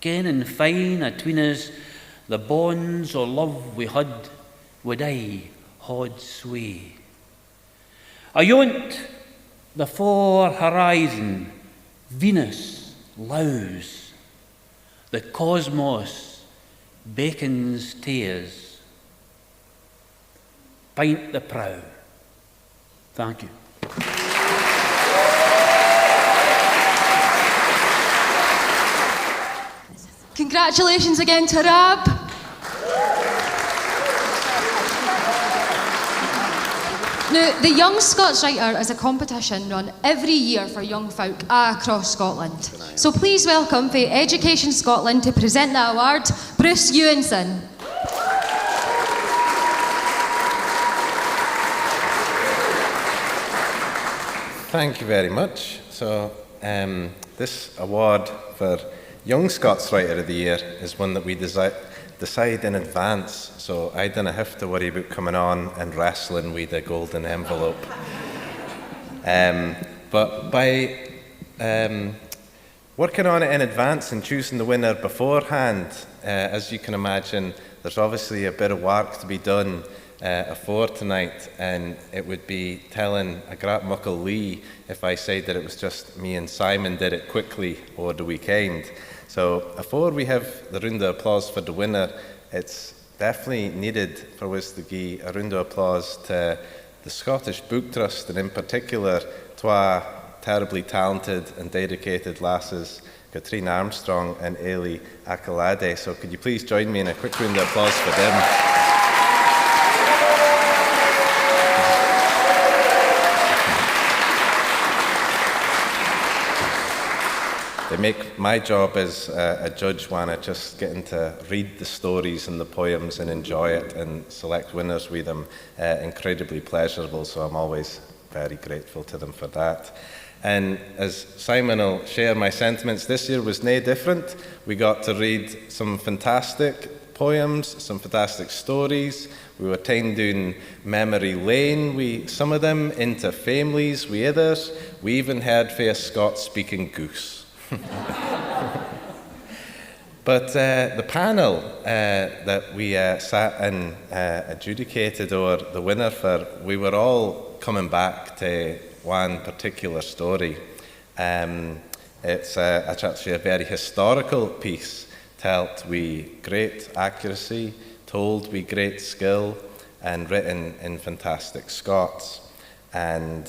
Kenning fine atween us the bonds o' love we had would I hold sway. Ayont the far horizon Venus lows, the cosmos beckons to us. Paint the prow. Thank you. Congratulations again to Rab. Now, the Young Scots Writer is a competition run every year for young folk across Scotland. So please welcome for Education Scotland to present the award, Bruce Ewanson. Thank you very much. So this award for Young Scots Writer of the Year is one that we decide in advance, so I didn't have to worry about coming on and wrestling with the golden envelope. But by working on it in advance and choosing the winner beforehand, as you can imagine, there's obviously a bit of work to be done afore tonight, and it would be telling a great muckle lee if I said that it was just me and Simon did it quickly over the weekend. So before we have the round of applause for the winner, it's definitely needed for us to give a round of applause to the Scottish Book Trust, and in particular twa terribly talented and dedicated lasses, Katrine Armstrong and Ailey Akalade. So could you please join me in a quick round of applause for them? They make my job as a judge one at just getting to read the stories and the poems and enjoy it and select winners with them incredibly pleasurable, so I'm always very grateful to them for that. And as Simon will share my sentiments, this year was no different. We got to read some fantastic poems, some fantastic stories. We were taken down memory lane with some of them, into families with others. We even heard for a Scots speaking goose. But the panel that we sat and adjudicated or the winner for, we were all coming back to one particular story. It's actually a very historical piece, told with great accuracy, told with great skill, and written in fantastic Scots. And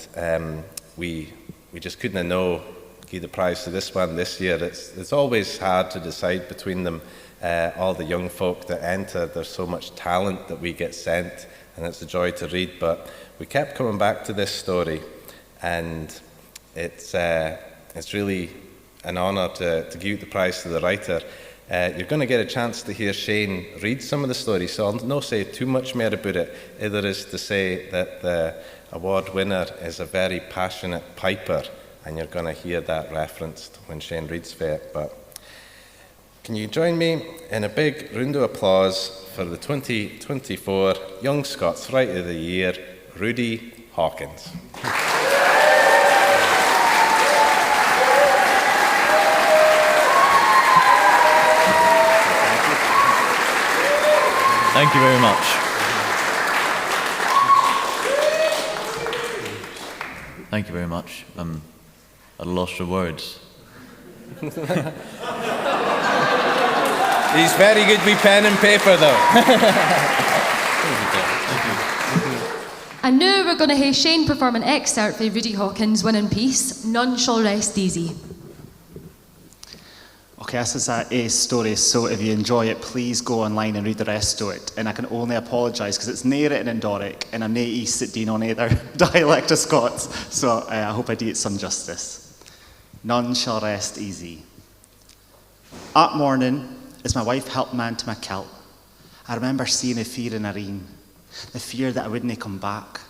we just couldn't know give the prize to this one this year. It's always hard to decide between them. All the young folk that enter, there's so much talent that we get sent, and it's a joy to read. But we kept coming back to this story, and it's really an honour to give the prize to the writer. You're going to get a chance to hear Shane read some of the stories, so I'll not say too much more about it. Either is to say that the award winner is a very passionate piper, and you're going to hear that referenced when Shane reads for it. But can you join me in a big round of applause for the 2024 Young Scots Writer of the Year, Rudy Hawkins. Thank you very much. Thank you very much. I'm at a loss for words. He's very good with pen and paper, though. And now we're going to have Shane perform an excerpt from Rudy Hawkins' winning piece, None Shall Rest Easy. Okay, this is a story, so if you enjoy it, please go online and read the rest of it. And I can only apologise because it's nae written in Doric, and I'm nae East at Dean on either dialect of Scots, so I hope I do it some justice. None shall rest easy. At morning, as my wife helped me into my kilt, I remember seeing the fear in her een, the fear that I wouldn't come back.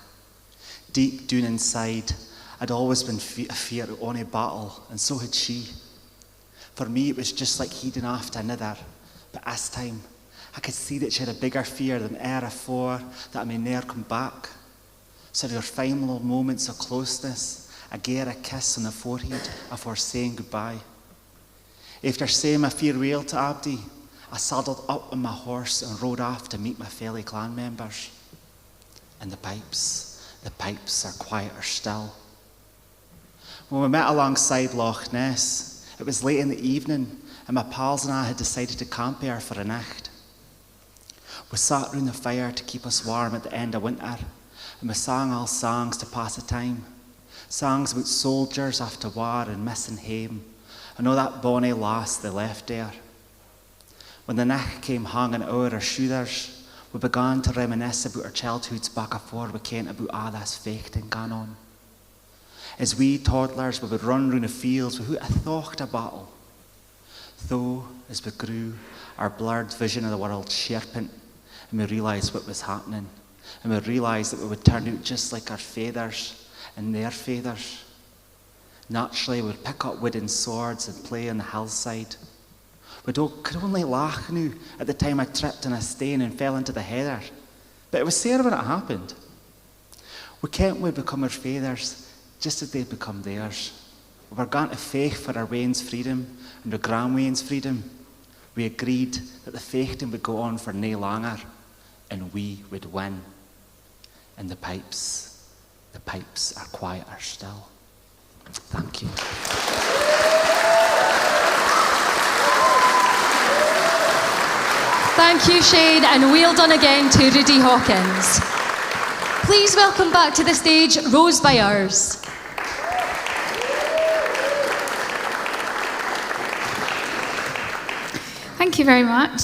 Deep down inside, I'd always been fear of any battle, and so had she. For me, it was just like heeding after another, but this time, I could see that she had a bigger fear than e'er afore, that I may ne'er come back. So there were final moments of closeness, I gave her a kiss on the forehead afore saying goodbye. After saying my farewell to Abdi, I saddled up on my horse and rode off to meet my fellow clan members. And the pipes are quieter still. When we met alongside Loch Ness, it was late in the evening, and my pals and I had decided to camp here for a night. We sat round the fire to keep us warm at the end of winter, and we sang all songs to pass the time. Songs about soldiers after war and missing home, and all that bonny lass they left there. When the night came hanging over our shoulders, we began to reminisce about our childhoods back afore we kent about all this feachting going on. As we toddlers, we would run round the fields without a thought of battle. Though, as we grew, our blurred vision of the world sharpened, and we realised what was happening, and we realised that we would turn out just like our fathers and their fathers. Naturally, we would pick up wooden swords and play on the hillside. could only laugh now at the time I tripped on a stain and fell into the heather. But it was there when it happened. We can't we become our fathers just as they've become theirs. We were going to faith for our wain's freedom and our grandwain's freedom. We agreed that the fechten would go on for nae longer and we would win. And the pipes are quieter still. Thank you. Thank you, Shane, and well done again to Rudy Hawkins. Please welcome back to the stage Rose Byers. Thank you very much.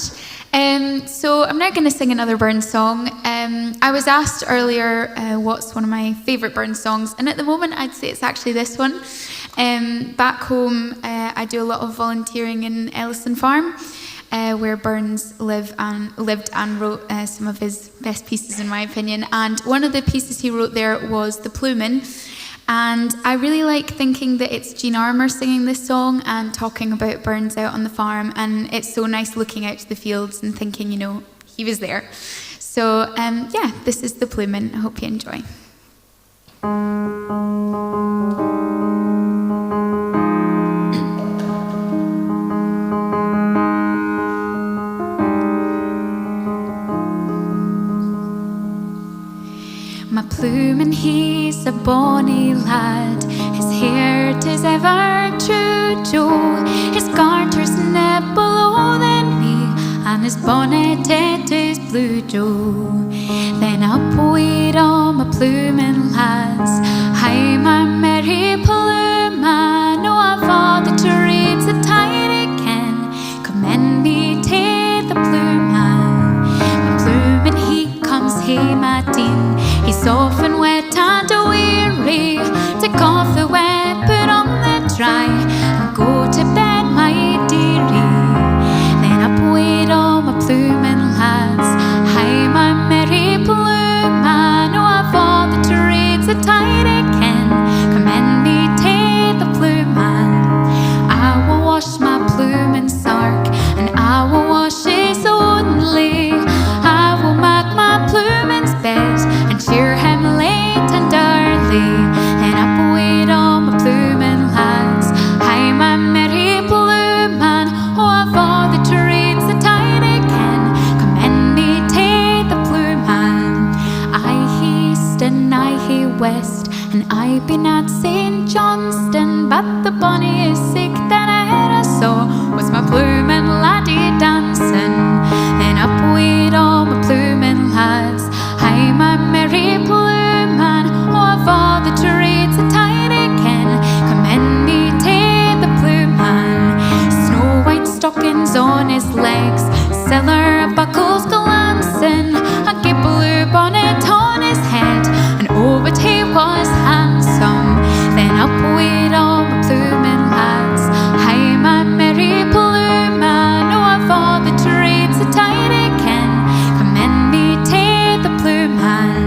So I'm now going to sing another Burns song. I was asked earlier what's one of my favourite Burns songs, and at the moment I'd say it's actually this one. Back home, I do a lot of volunteering in Ellison Farm, where Burns lived and wrote some of his best pieces, in my opinion. And one of the pieces he wrote there was The Plewman. And I really like thinking that it's Jean Armour singing this song and talking about Burns out on the farm. And it's so nice looking out to the fields and thinking, you know, he was there. So, yeah, this is The Plewman. I hope you enjoy. My plewman, he's a bonny lad. His hair 'tis ever true, Joe. His garter's nae below than me, and his bonnet it is blue, Joe. Then up we'd all my plewman lads. Hi, my merry plewman. Oh, I've all the trades a tidy ken. Commend me to the plewman. My plewman, he comes hame at Dean. He's often wet and weary. Take off the wet, put on the dry, and go to bed, my dearie. Then up we'd all my plewman lads. Hi, my merry plewman. Oh, I've all the trades a tidy ken. Commend me to the plewman. I will wash my plewman's sark, and I will wash his only. I will make my plewman's bed and cheer him late and early. Then up we'd all my plewman lads. Hi, my merry plewman. Oh, I've all the trades a tidy ken. Commend me to the plewman. I east and I west, and I been at St. Johnston, but the bonniest sick that I ever saw was my plewman laddie dancing. Then up we'd all my plewman lads. Hi, my merry plewman. Oh, of all the trades a tidy ken. Commend me to the plewman. Snow white stockings on his legs, silver buckles glancing, a gay blue bonnet on his head, and oh, but he was handsome. Then up we'd all my plewman lads. Hi, my merry plewman. Oh, of all the trades a tidy ken. Commend me to the plewman.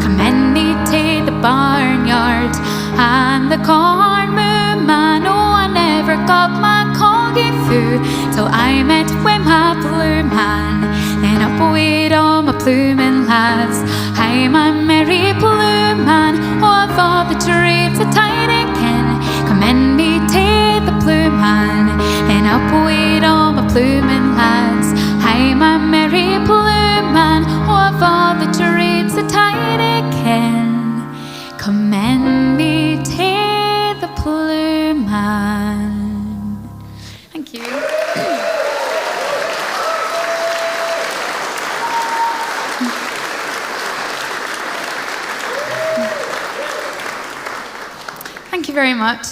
Commend me to the barnyard and the corn man. Oh, I never got my coggy foo till I met with my plewman. Then up we'd all my plewman lads. Hi, my merry plewman. Oh, of all the trades a tidy ken. Commend me to the plewman. Then up we'd all my plewman lads. Hi, my merry plewman. Oh, of all the trades a tidy ken. Commend me to the plewman. Thank you. Thank you very much.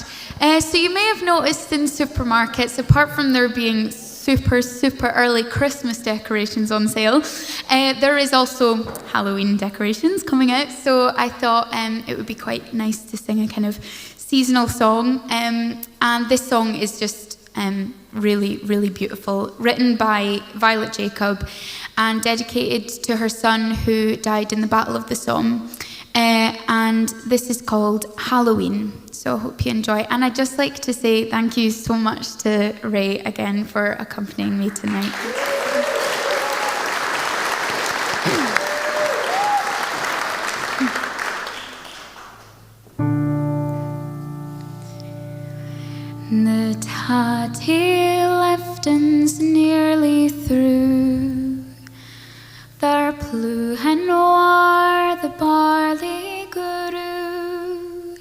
So you may have noticed in supermarkets, apart from there being super early Christmas decorations on sale, there is also Halloween decorations coming out. So I thought it would be quite nice to sing a kind of seasonal song. And this song is just really beautiful, written by Violet Jacob and dedicated to her son who died in the Battle of the Somme. and this is called Halloween. So I hope you enjoy. And I'd just like to say thank you so much to Ray again for accompanying me tonight. The tatty lefton's nearly through. Their pluhen o'er the barley grew,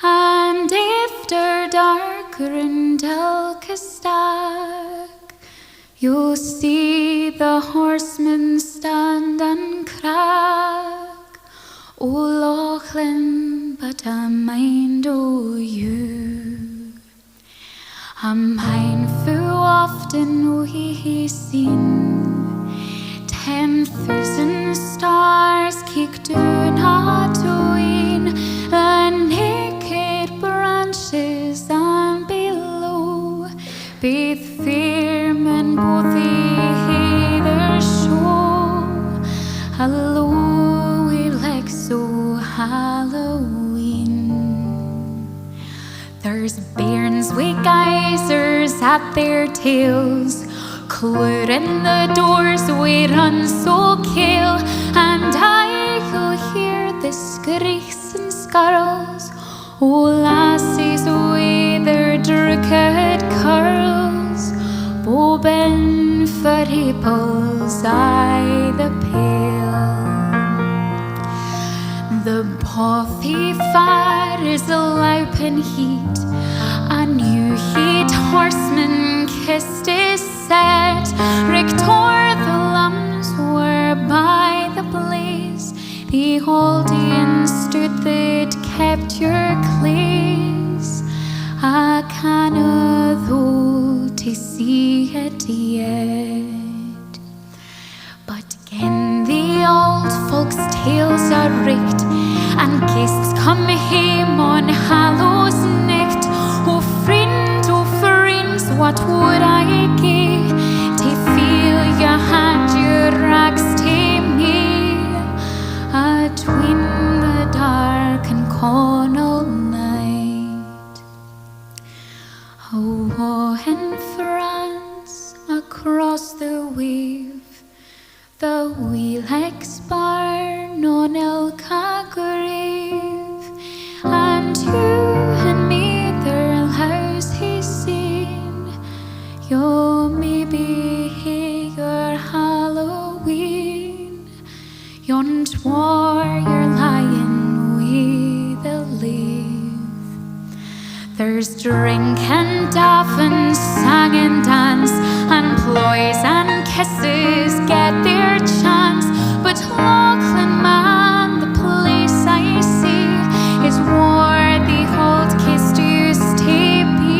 and after dark Rindel-Castag, you'll see the horsemen stand and crag. O Lachlan, but a mind o' you. A mindful often we seen 10,000 stars kick down Halloween, the naked branches and below, both firm and both either show. Hello, we like so Halloween. There's bairns with geysers at their tails, clearing the doors, we run so kill, and I'll hear the screeks and skirls, oh lassies with their drooked curls, bobbing for apples I the pale. The pothy fire is a laughing heat, a new heat horseman kissed his set. Rick tore the lambs were by the blaze, the audience stood that kept your place. I canna though to see it yet, but again the old folks' tales are rigged, and guests come home on Hallows night. Oh friends, what would I give to feel you had your rags to me, atween the dark and cornel night. Oh, in France, across the wave, the wheel-ex barn on Ilka grave, and you and me their house he seen. You maybe your Halloween, yond warrior lying with a leaf. There's drink and daff and sang and dance, and ploys and kisses get their chance. But Lachlan man, the place I see is where the old kist used to be,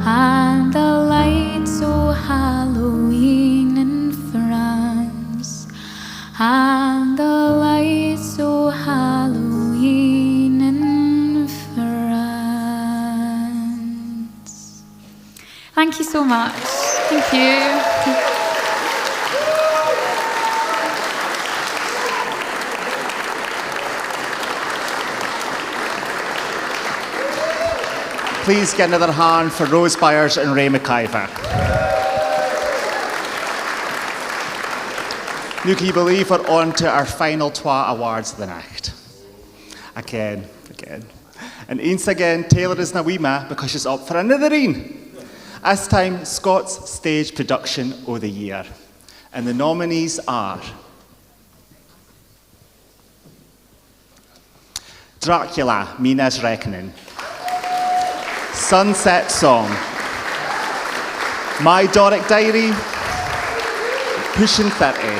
and the lights o' Halloween in France, and the lights o' Halloween in France. Thank you so much. Thank you. Please get another hand for Rose Byers and Ray McIver. Now can you believe we're on to our final twa awards of the night? Again. And once again, Taylor is na wee ma because she's up for another een. This time, Scots Stage Production of the Year. And the nominees are Dracula, Mina's Reckoning, Sunset Song, My Doric Diary, Pushing 30.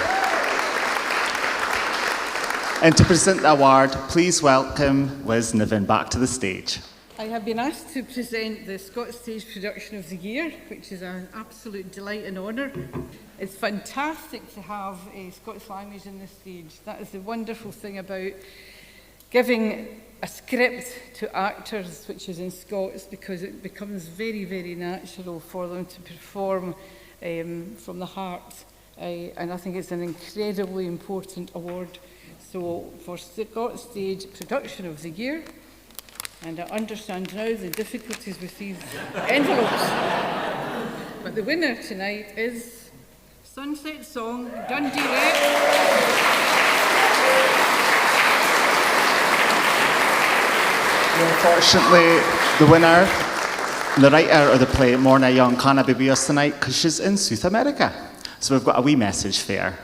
And to present the award, please welcome Liz Niven back to the stage. I have been asked to present the Scots Stage Production of the Year, which is an absolute delight and honour. It's fantastic to have Scots language in the stage. That is the wonderful thing about giving a script to actors, which is in Scots, because it becomes very, very natural for them to perform from the heart. And I think it's an incredibly important award. So for Scots Stage Production of the Year, and I understand now the difficulties with these envelopes. But the winner tonight is Sunset Song, Dundee Rep. Unfortunately, the winner, the writer of the play, Morna Young, can't be with us tonight because she's in South America. So we've got a wee message for her.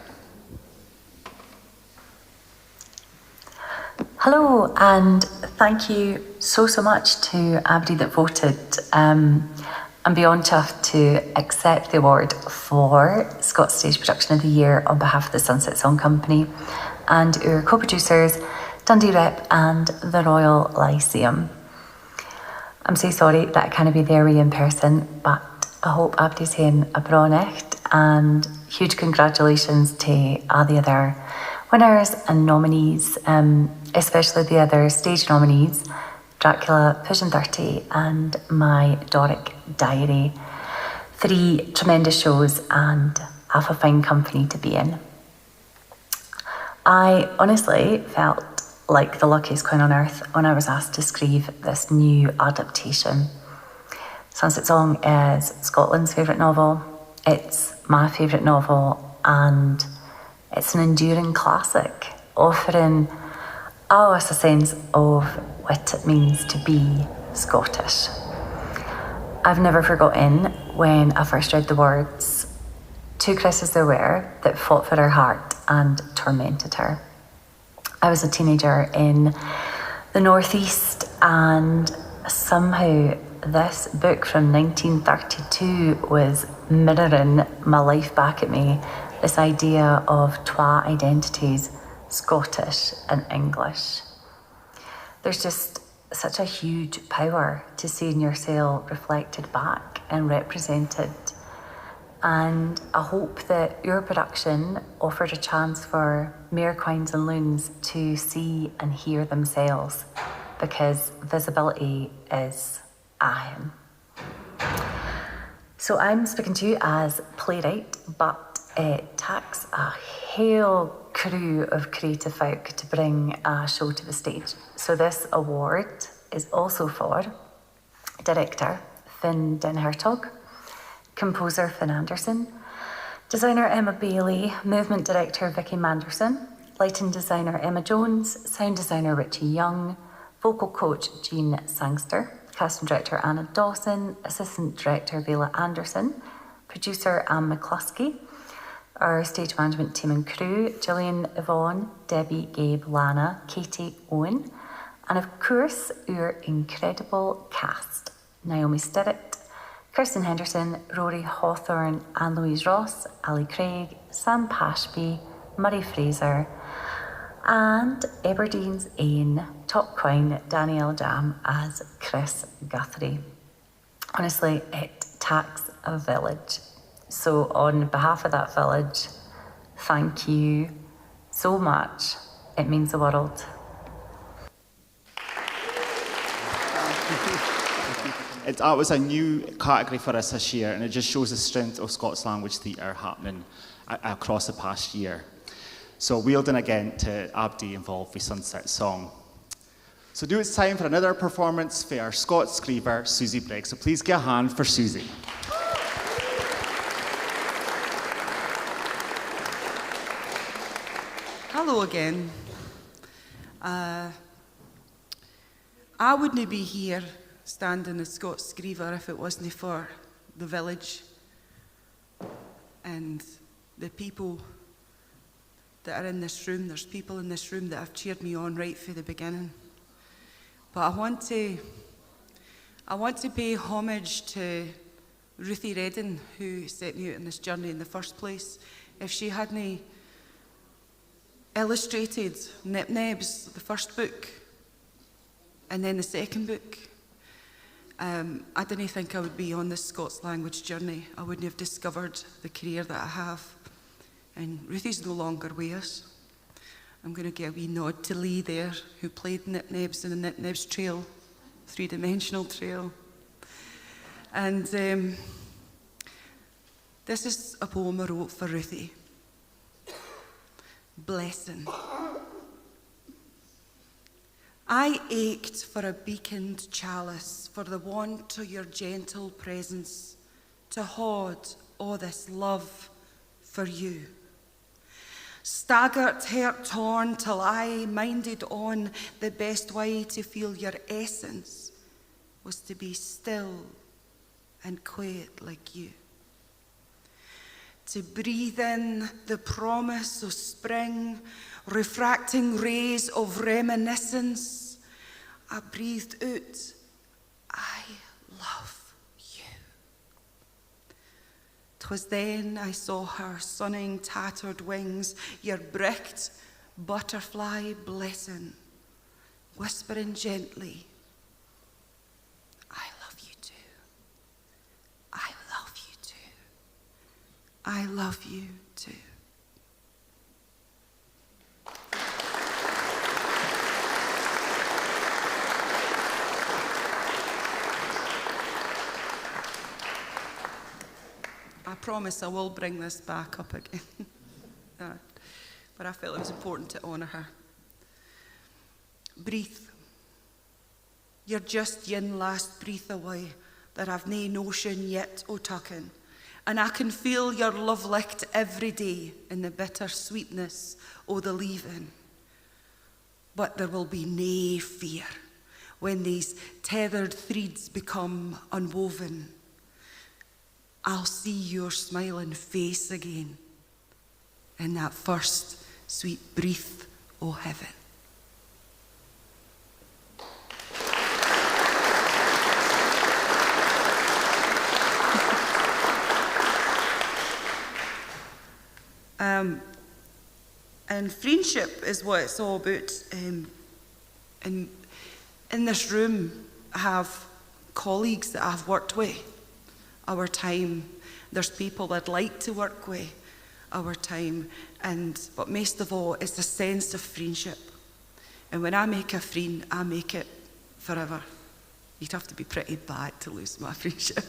Hello, and thank you so much to everybody that voted. I'm beyond chuffed to accept the award for Scots Stage Production of the Year on behalf of the Sunset Song Company and our co-producers, Dundee Rep and the Royal Lyceum. I'm so sorry that I can't be there with you in person, but I hope everybody's having a bra night, and huge congratulations to all the other winners and nominees, especially the other stage nominees, Dracula, Pushing 30 and My Doric Diary. 3 tremendous shows and half a fine company to be in. I honestly felt like the luckiest queen on earth when I was asked to screeve this new adaptation. Sunset Song is Scotland's favourite novel, it's my favourite novel, and it's an enduring classic, offering us a sense of what it means to be Scottish. I've never forgotten when I first read the words, "Two Chris's there were that fought for her heart and tormented her." I was a teenager in the Northeast, and somehow this book from 1932 was mirroring my life back at me, this idea of twa identities, Scottish and English. There's just such a huge power to seeing yourself reflected back and represented. And I hope that your production offered a chance for mere queens and loons to see and hear themselves, because visibility is iron. So I'm speaking to you as playwright, but it takes a whole crew of creative folk to bring a show to the stage. So this award is also for director Finn Den Hertog, composer Finn Anderson, designer Emma Bailey, movement director Vicky Manderson, lighting designer Emma Jones, sound designer Richie Young, vocal coach Jean Sangster, casting director Anna Dawson, assistant director Vela Anderson, producer Anne McCluskey, our stage management team and crew, Gillian, Yvonne, Debbie, Gabe, Lana, Katie, Owen, and of course, our incredible cast, Naomi Stirrett, Kirsten Henderson, Rory Hawthorne, Anne-Louise Ross, Ali Craig, Sam Pashby, Murray Fraser, and Aberdeen's own top queen, Danielle Jam, as Chris Guthrie. Honestly, it takes a village. So on behalf of that village, thank you so much. It means the world. It was a new category for us this year, and it just shows the strength of Scots Language Theatre happening across the past year. So well done again to Abdi involved with Sunset Song. So now it's time for another performance for our Scots screever, Susie Briggs. So please give a hand for Susie. Hello again. I wouldn't be here standing as Scots Screever if it wasn't for the village and the people that are in this room. There's people in this room that have cheered me on right from the beginning. But I want to pay homage to Ruthie Reddin, who set me out on this journey in the first place. If she hadn't illustrated Nip Nebs, the first book, and then the second book, I didn't think I would be on this Scots language journey. I wouldn't have discovered the career that I have. And Ruthie's no longer with us. I'm going to give a wee nod to Lee there, who played Nip Nebs in the Nip Nebs Trail, three-dimensional trail. And this is a poem I wrote for Ruthie. Blessing. I ached for a beaconed chalice, for the want of your gentle presence, to hoard all this love for you. Staggered, heart torn, till I minded on the best way to feel your essence was to be still and quiet like you. To breathe in the promise of spring, refracting rays of reminiscence, I breathed out, I love you. 'Twas then I saw her sunning tattered wings, your bricked butterfly blessing, whispering gently, I love you too. I love you too. I love you too. I promise I will bring this back up again. But I felt it was important to honour her. Breathe. You're just yin last breath away that I've nae notion yet o' tucking. And I can feel your love licked every day in the bitter sweetness o' the leaving. But there will be nae fear when these tethered threads become unwoven. I'll see your smiling face again in that first sweet breath o' heaven. And friendship is what it's all about. In this room, I have colleagues that I've worked with our time. There's people I'd like to work with our time. But most of all, it's a sense of friendship. And when I make a friend, I make it forever. You'd have to be pretty bad to lose my friendship.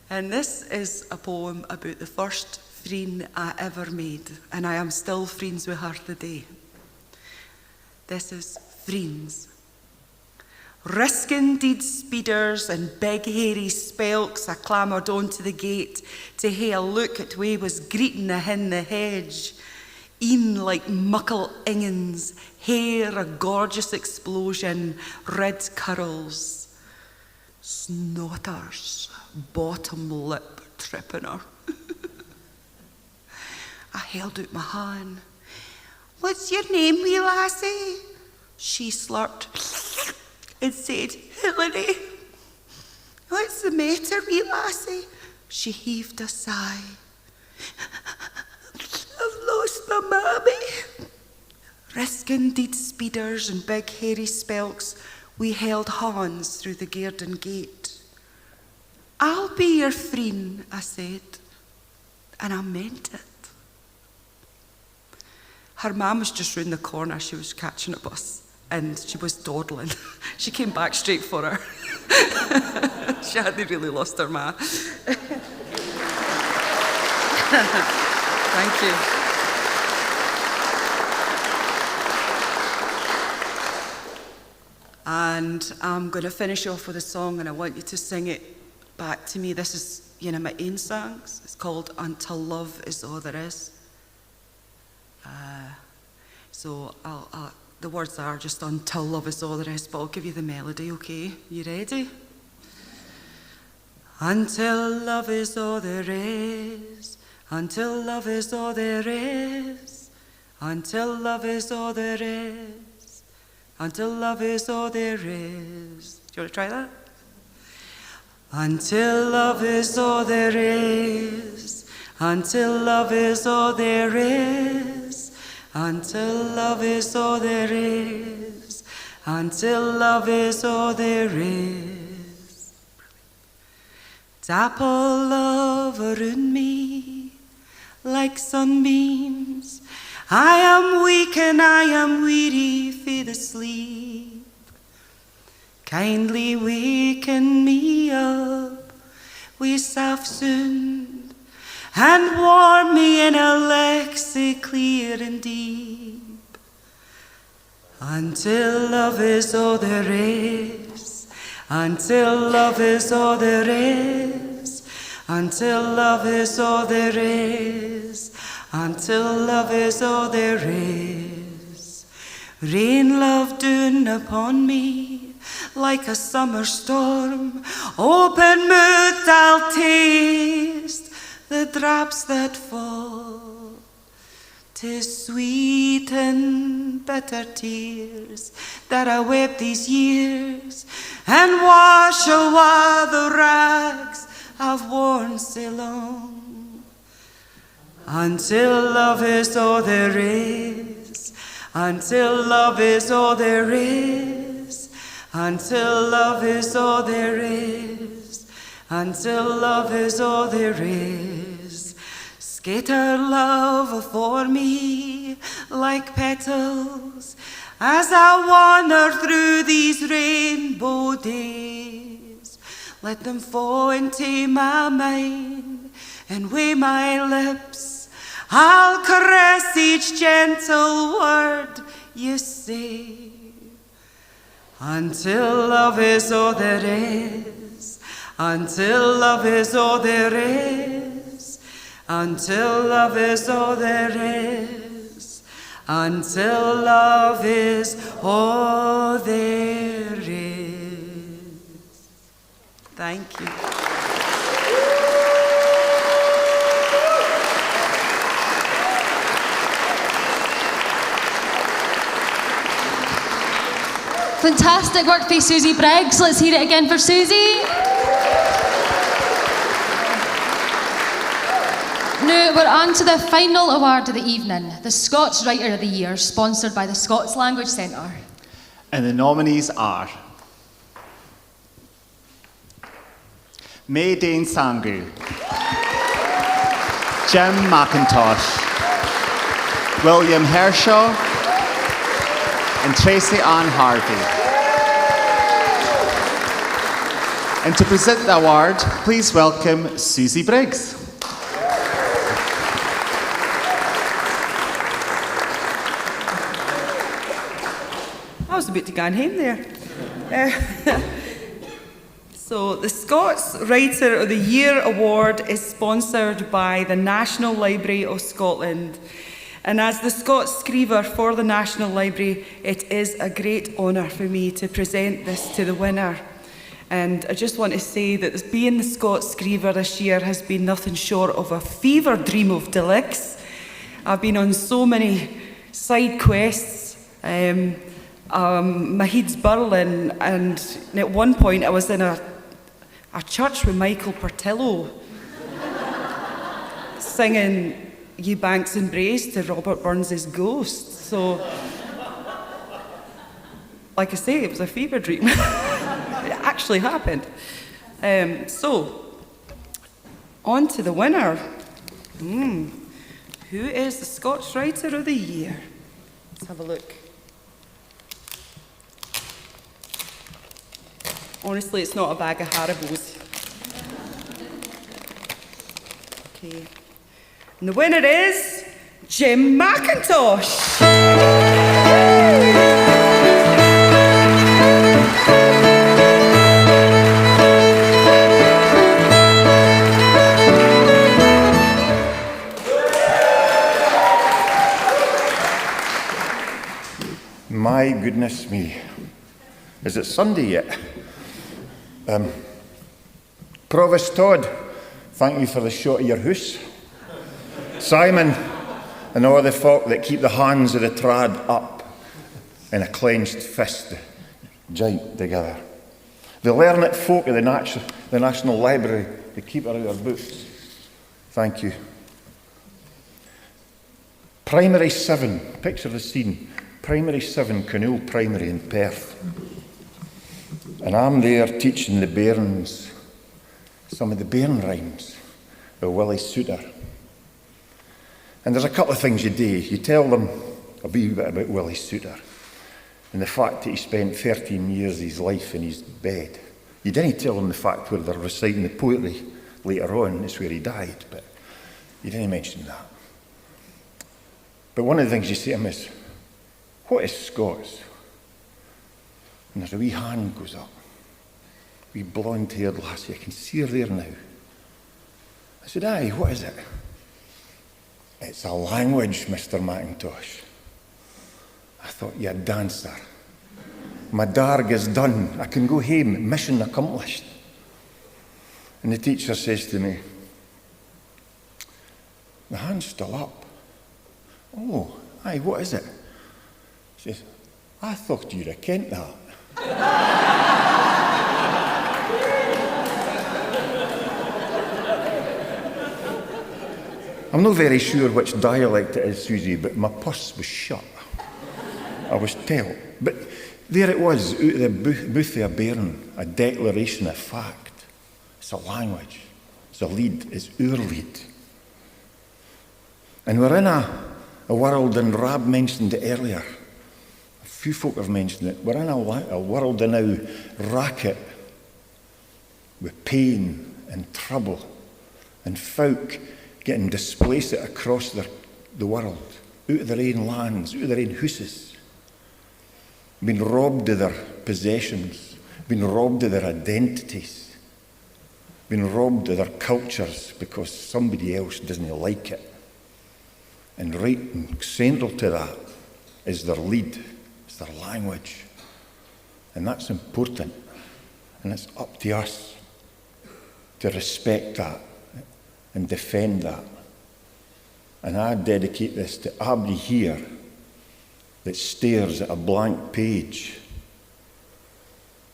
And this is a poem about the first friend I ever made, and I am still friends with her today. This is Friends. Risking deed speeders and big hairy spelks, I clambered onto the gate to hae a look at who was greeting ahin the hedge. E'en like muckle ingans, hair a gorgeous explosion, red curls, snotters, bottom lip tripping her. I held out my hand. What's your name, wee lassie? She slurped and said, Hilary. What's the matter, wee lassie? She heaved a sigh. I've lost my mammy. Risking deed speeders and big hairy spelks, we held hands through the garden gate. I'll be your friend, I said, and I meant it. Her mum was just round the corner. She was catching a bus and she was dawdling. She came back straight for her. She hadn't really lost her ma. Thank you. And I'm going to finish off with a song and I want you to sing it back to me. This is one of my own songs. It's called Until Love Is All There Is. So the words are just until love is all there is, but I'll give you the melody, okay? You ready? Until love is all there is, until love is all there is, until love is all there is, until love is all there is. Do you want to try that? Until love is all there is, until love is all there is, until love is all there is, until love is all there is. Dapple love around me like sunbeams. I am weak and I am weary for the sleep. Kindly waken me up with soft sound and warm me in a lexie clear and deep. Until love is all there is, until love is all there is, until love is all there is, until love is all there is. Rain, love, down upon me like a summer storm. Open mouthed I'll taste the drops that fall. 'Tis sweet and bitter tears that I wept these years and wash away the rags I've worn so long. Until love is all there is, until love is all there is, until love is all there is, until love is all there is. Scatter love for me like petals as I wander through these rainbow days. Let them fall into my mind, and with my lips I'll caress each gentle word you say. Until love is all there is, until love is all there is, until love is all there is, until love is all there is. Thank you. Fantastic work by Susie Briggs. Let's hear it again for Susie. Now we're on to the final award of the evening, the Scots Writer of the Year, sponsored by the Scots Language Centre. And the nominees are May Dane Sangu, Jim McIntosh, William Hershaw, and Tracy Ann Harvey. And to present the award, please welcome Susie Briggs. I was about to go home there. So the Scots Writer of the Year Award is sponsored by the National Library of Scotland. And as the Scots Screever for the National Library, it is a great honour for me to present this to the winner. And I just want to say that being the Scots Screever this year has been nothing short of a fever dream of deluxe. I've been on so many side quests, Maheed's Burlin, and at one point I was in a church with Michael Portillo singing Ye Banks Embrace to Robert Burns's Ghost. So, like I say, it was a fever dream. It actually happened. So, on to the winner. Who is the Scots Writer of the Year? Let's have a look. Honestly, it's not a bag of Haribos. Okay. And the winner is Jim McIntosh. My goodness me. Is it Sunday yet? Provost Todd, thank you for the shot of your hoose. Simon, and all the folk that keep the hands of the trad up in a clenched fist, joint together. The learned folk of the National Library, the keeper of our books, thank you. Primary 7, picture the scene, Primary 7, Cumnock Primary in Perth. And I'm there teaching the bairns some of the bairn rhymes of Willie Souter. And there's a couple of things you do. You tell them a wee bit about Willie Souter and the fact that he spent 13 years of his life in his bed. You didn't tell them the fact where they're reciting the poetry later on, it's where he died, but you didn't mention that. But one of the things you say to him is, what is Scots? And there's a wee hand goes up. Wee blonde-haired lassie. I can see her there now. I said, aye, what is it? It's a language, Mr. McIntosh. I thought, you're a dancer. My darg is done. I can go home. Mission accomplished. And the teacher says to me, the hand's still up. Oh, aye, what is it? She says, I thought you'd have kent that. I'm not very sure which dialect it is, Susie, but my purse was shut. I was told. But there it was, out of the booth of a bairn, a declaration of fact. It's a language. It's a leid. It's our leid. And we're in a world, and Rab mentioned it earlier. A few folk have mentioned it. We're in a world now racket with pain and trouble and folk getting displaced across the world, out of their own lands, out of their own houses, being robbed of their possessions, being robbed of their identities, being robbed of their cultures because somebody else doesn't like it. And right and central to that is their leid, it's their language. And that's important. And it's up to us to respect that and defend that. And I dedicate this to everybody here that stares at a blank page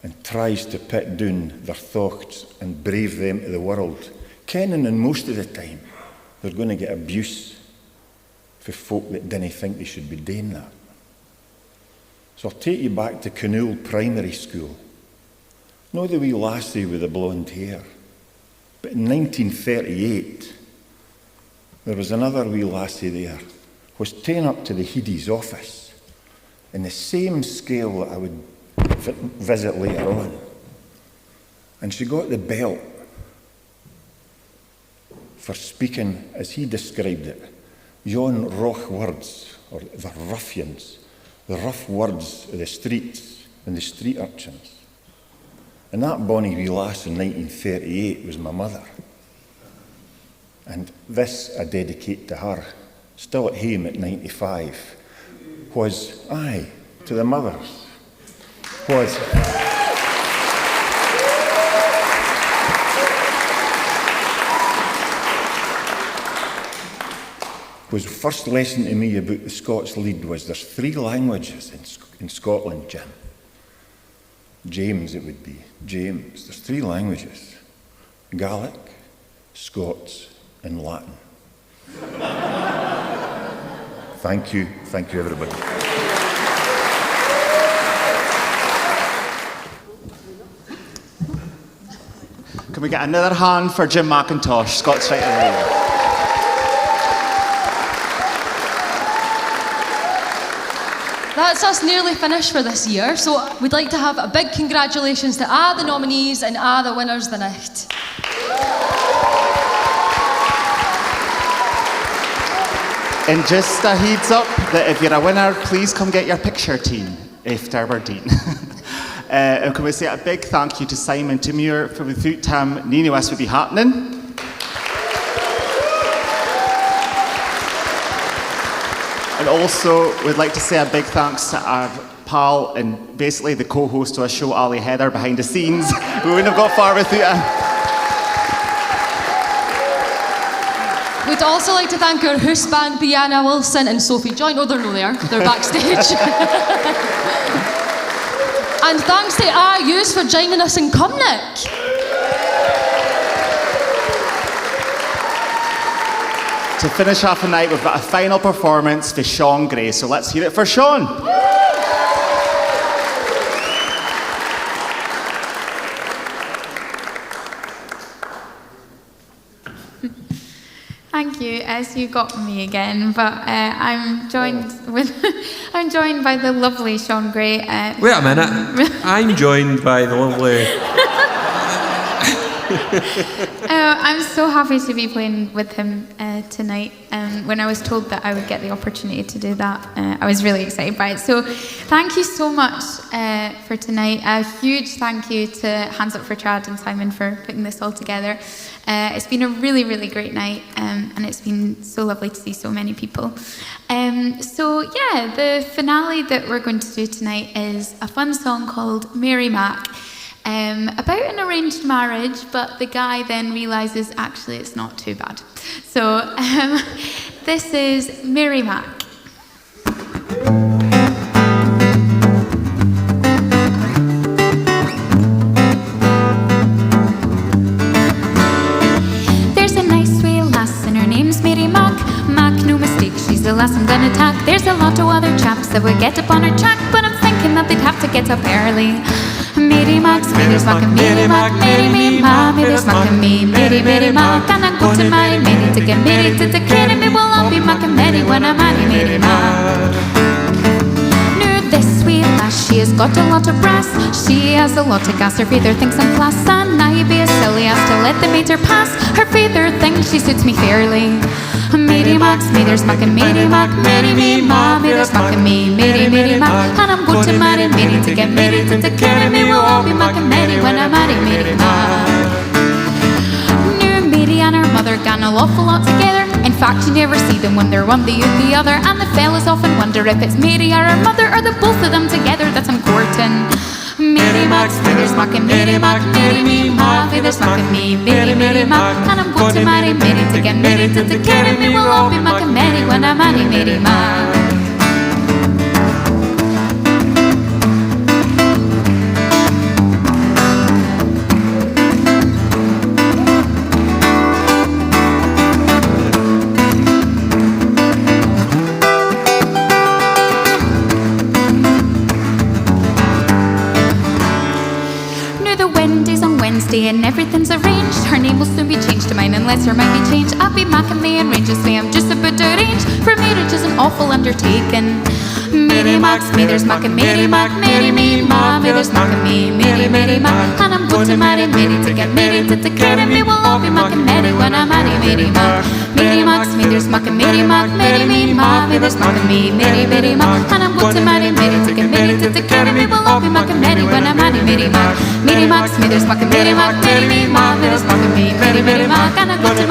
and tries to put down their thoughts and brave them to the world, kenning and most of the time they're going to get abuse for folk that didn't think they should be doing that. So I'll take you back to Cumnock Primary School. Not the wee lassie with the blonde hair, but in 1938 there was another wee lassie there, was taken up to the Heady's office in the same scale that I would visit later on. And she got the belt for speaking, as he described it, yon rough words, or the ruffians, the rough words of the streets and the street urchins. And that bonny wee lass in 1938 was my mother. And this I dedicate to her, still at home at 95, was, aye, to the mothers, was first lesson to me about the Scots leid was there's 3 languages in Scotland, Jim. James it would be, James. There's 3 languages, Gaelic, Scots and Latin. Thank you everybody. Can we get another hand for Jim McIntosh, Scots Writer of the Year? That's us nearly finished for this year, so we'd like to have a big congratulations to the nominees and the winners the night. And just a heads up that if you're a winner, please come get your picture team after Aberdeen. And can we say a big thank you to Simon Timur, for without him, none of this would be happening. And also, we'd like to say a big thanks to our pal and basically the co-host to our show, Ali Heather, behind the scenes. We wouldn't have got far without him. We'd also like to thank our house band, Brianna Wilson and Sophie Joy. No, they're not there. They're backstage. And thanks to yous for joining us in Cumnock. To finish off the night, we've got a final performance for Sean Gray. So let's hear it for Sean. Thank you, as you got me again, but I'm joined by the lovely Sean Gray. Wait a minute, I'm joined by the lovely... I'm so happy to be playing with him tonight. When I was told that I would get the opportunity to do that, I was really excited by it. So thank you so much for tonight. A huge thank you to Hands Up for Chad and Simon for putting this all together. It's been a really, really great night, and it's been so lovely to see so many people. So yeah, the finale that we're going to do tonight is a fun song called Mary Mac. About an arranged marriage, but the guy then realises actually it's not too bad. So this is Mary Mac. There's a nice wee lass and her name's Mary Mac. Mac, no mistake, she's the lass I'm gonna attack. There's a lot of other chaps that would get up on her track, but I'm thinking that they'd have to get up early. Mary Mac's me, there's Mac and Mary Mac, Mary me, ma, me, there's Mac and me, Mary, Mary Mac, and I'm going to marry Mary to get married to the kid, and me will all be Mac and Mary when I marry Mary Mac. Now this sweet lass, she has got a lot of brass, she has a lot of gas, her father thinks I'm class, and I be as silly as to let the mater pass, her father thinks she suits me fairly. Mary Mac's me, there's Mac and Mary Mac, Mary me, ma, me, there's Mac and me, Mary, Mary Mac, and I'm going to marry Mary to get married to take care of me, we'll all be Mac and Mary when I marry Mary Mac. Now Mary and her mother got an awful lot together, in fact you never see them when they're one the other, and the fellas often wonder if it's Mary or her mother, or the both of them together that I'm courting. Mary Mac's me, there's Mac and Mary Mac, Mary me, ma, me, there's Mac and me, Mary, Mary Mac, and I'm going to marry Mary to get married to take care of me, we'll all be Mac and Mary when I marry Mary Mac. And everything's arranged. Her name will soon be changed to mine unless her mind be changed. I'll be Mac and the arranges me, I'm just about to arrange, for marriage is an awful undertaking. Mary Mac's me, there's Mac and Mary Mac, Mary me, ma, me, there's Mac and me, Mary, Mary Mac, and I'm going to marry Mary to get married to take care of me, we'll all be Mac and Mary when I marry Mary Mac. Mary Mac's me, there's Mac and Mary Mac, Mary me, ma, me, there's Mac and me, Mary, Mary Mac, and I'm going to marry Mary to get married to take care of me, we'll all be Mac and Mary when I marry Mary Mac. Mary Mac's me, there's Mac and Mary Mac, Mary me, ma, me, there's Mac and me, Mary, Mary Mac, and I'm going to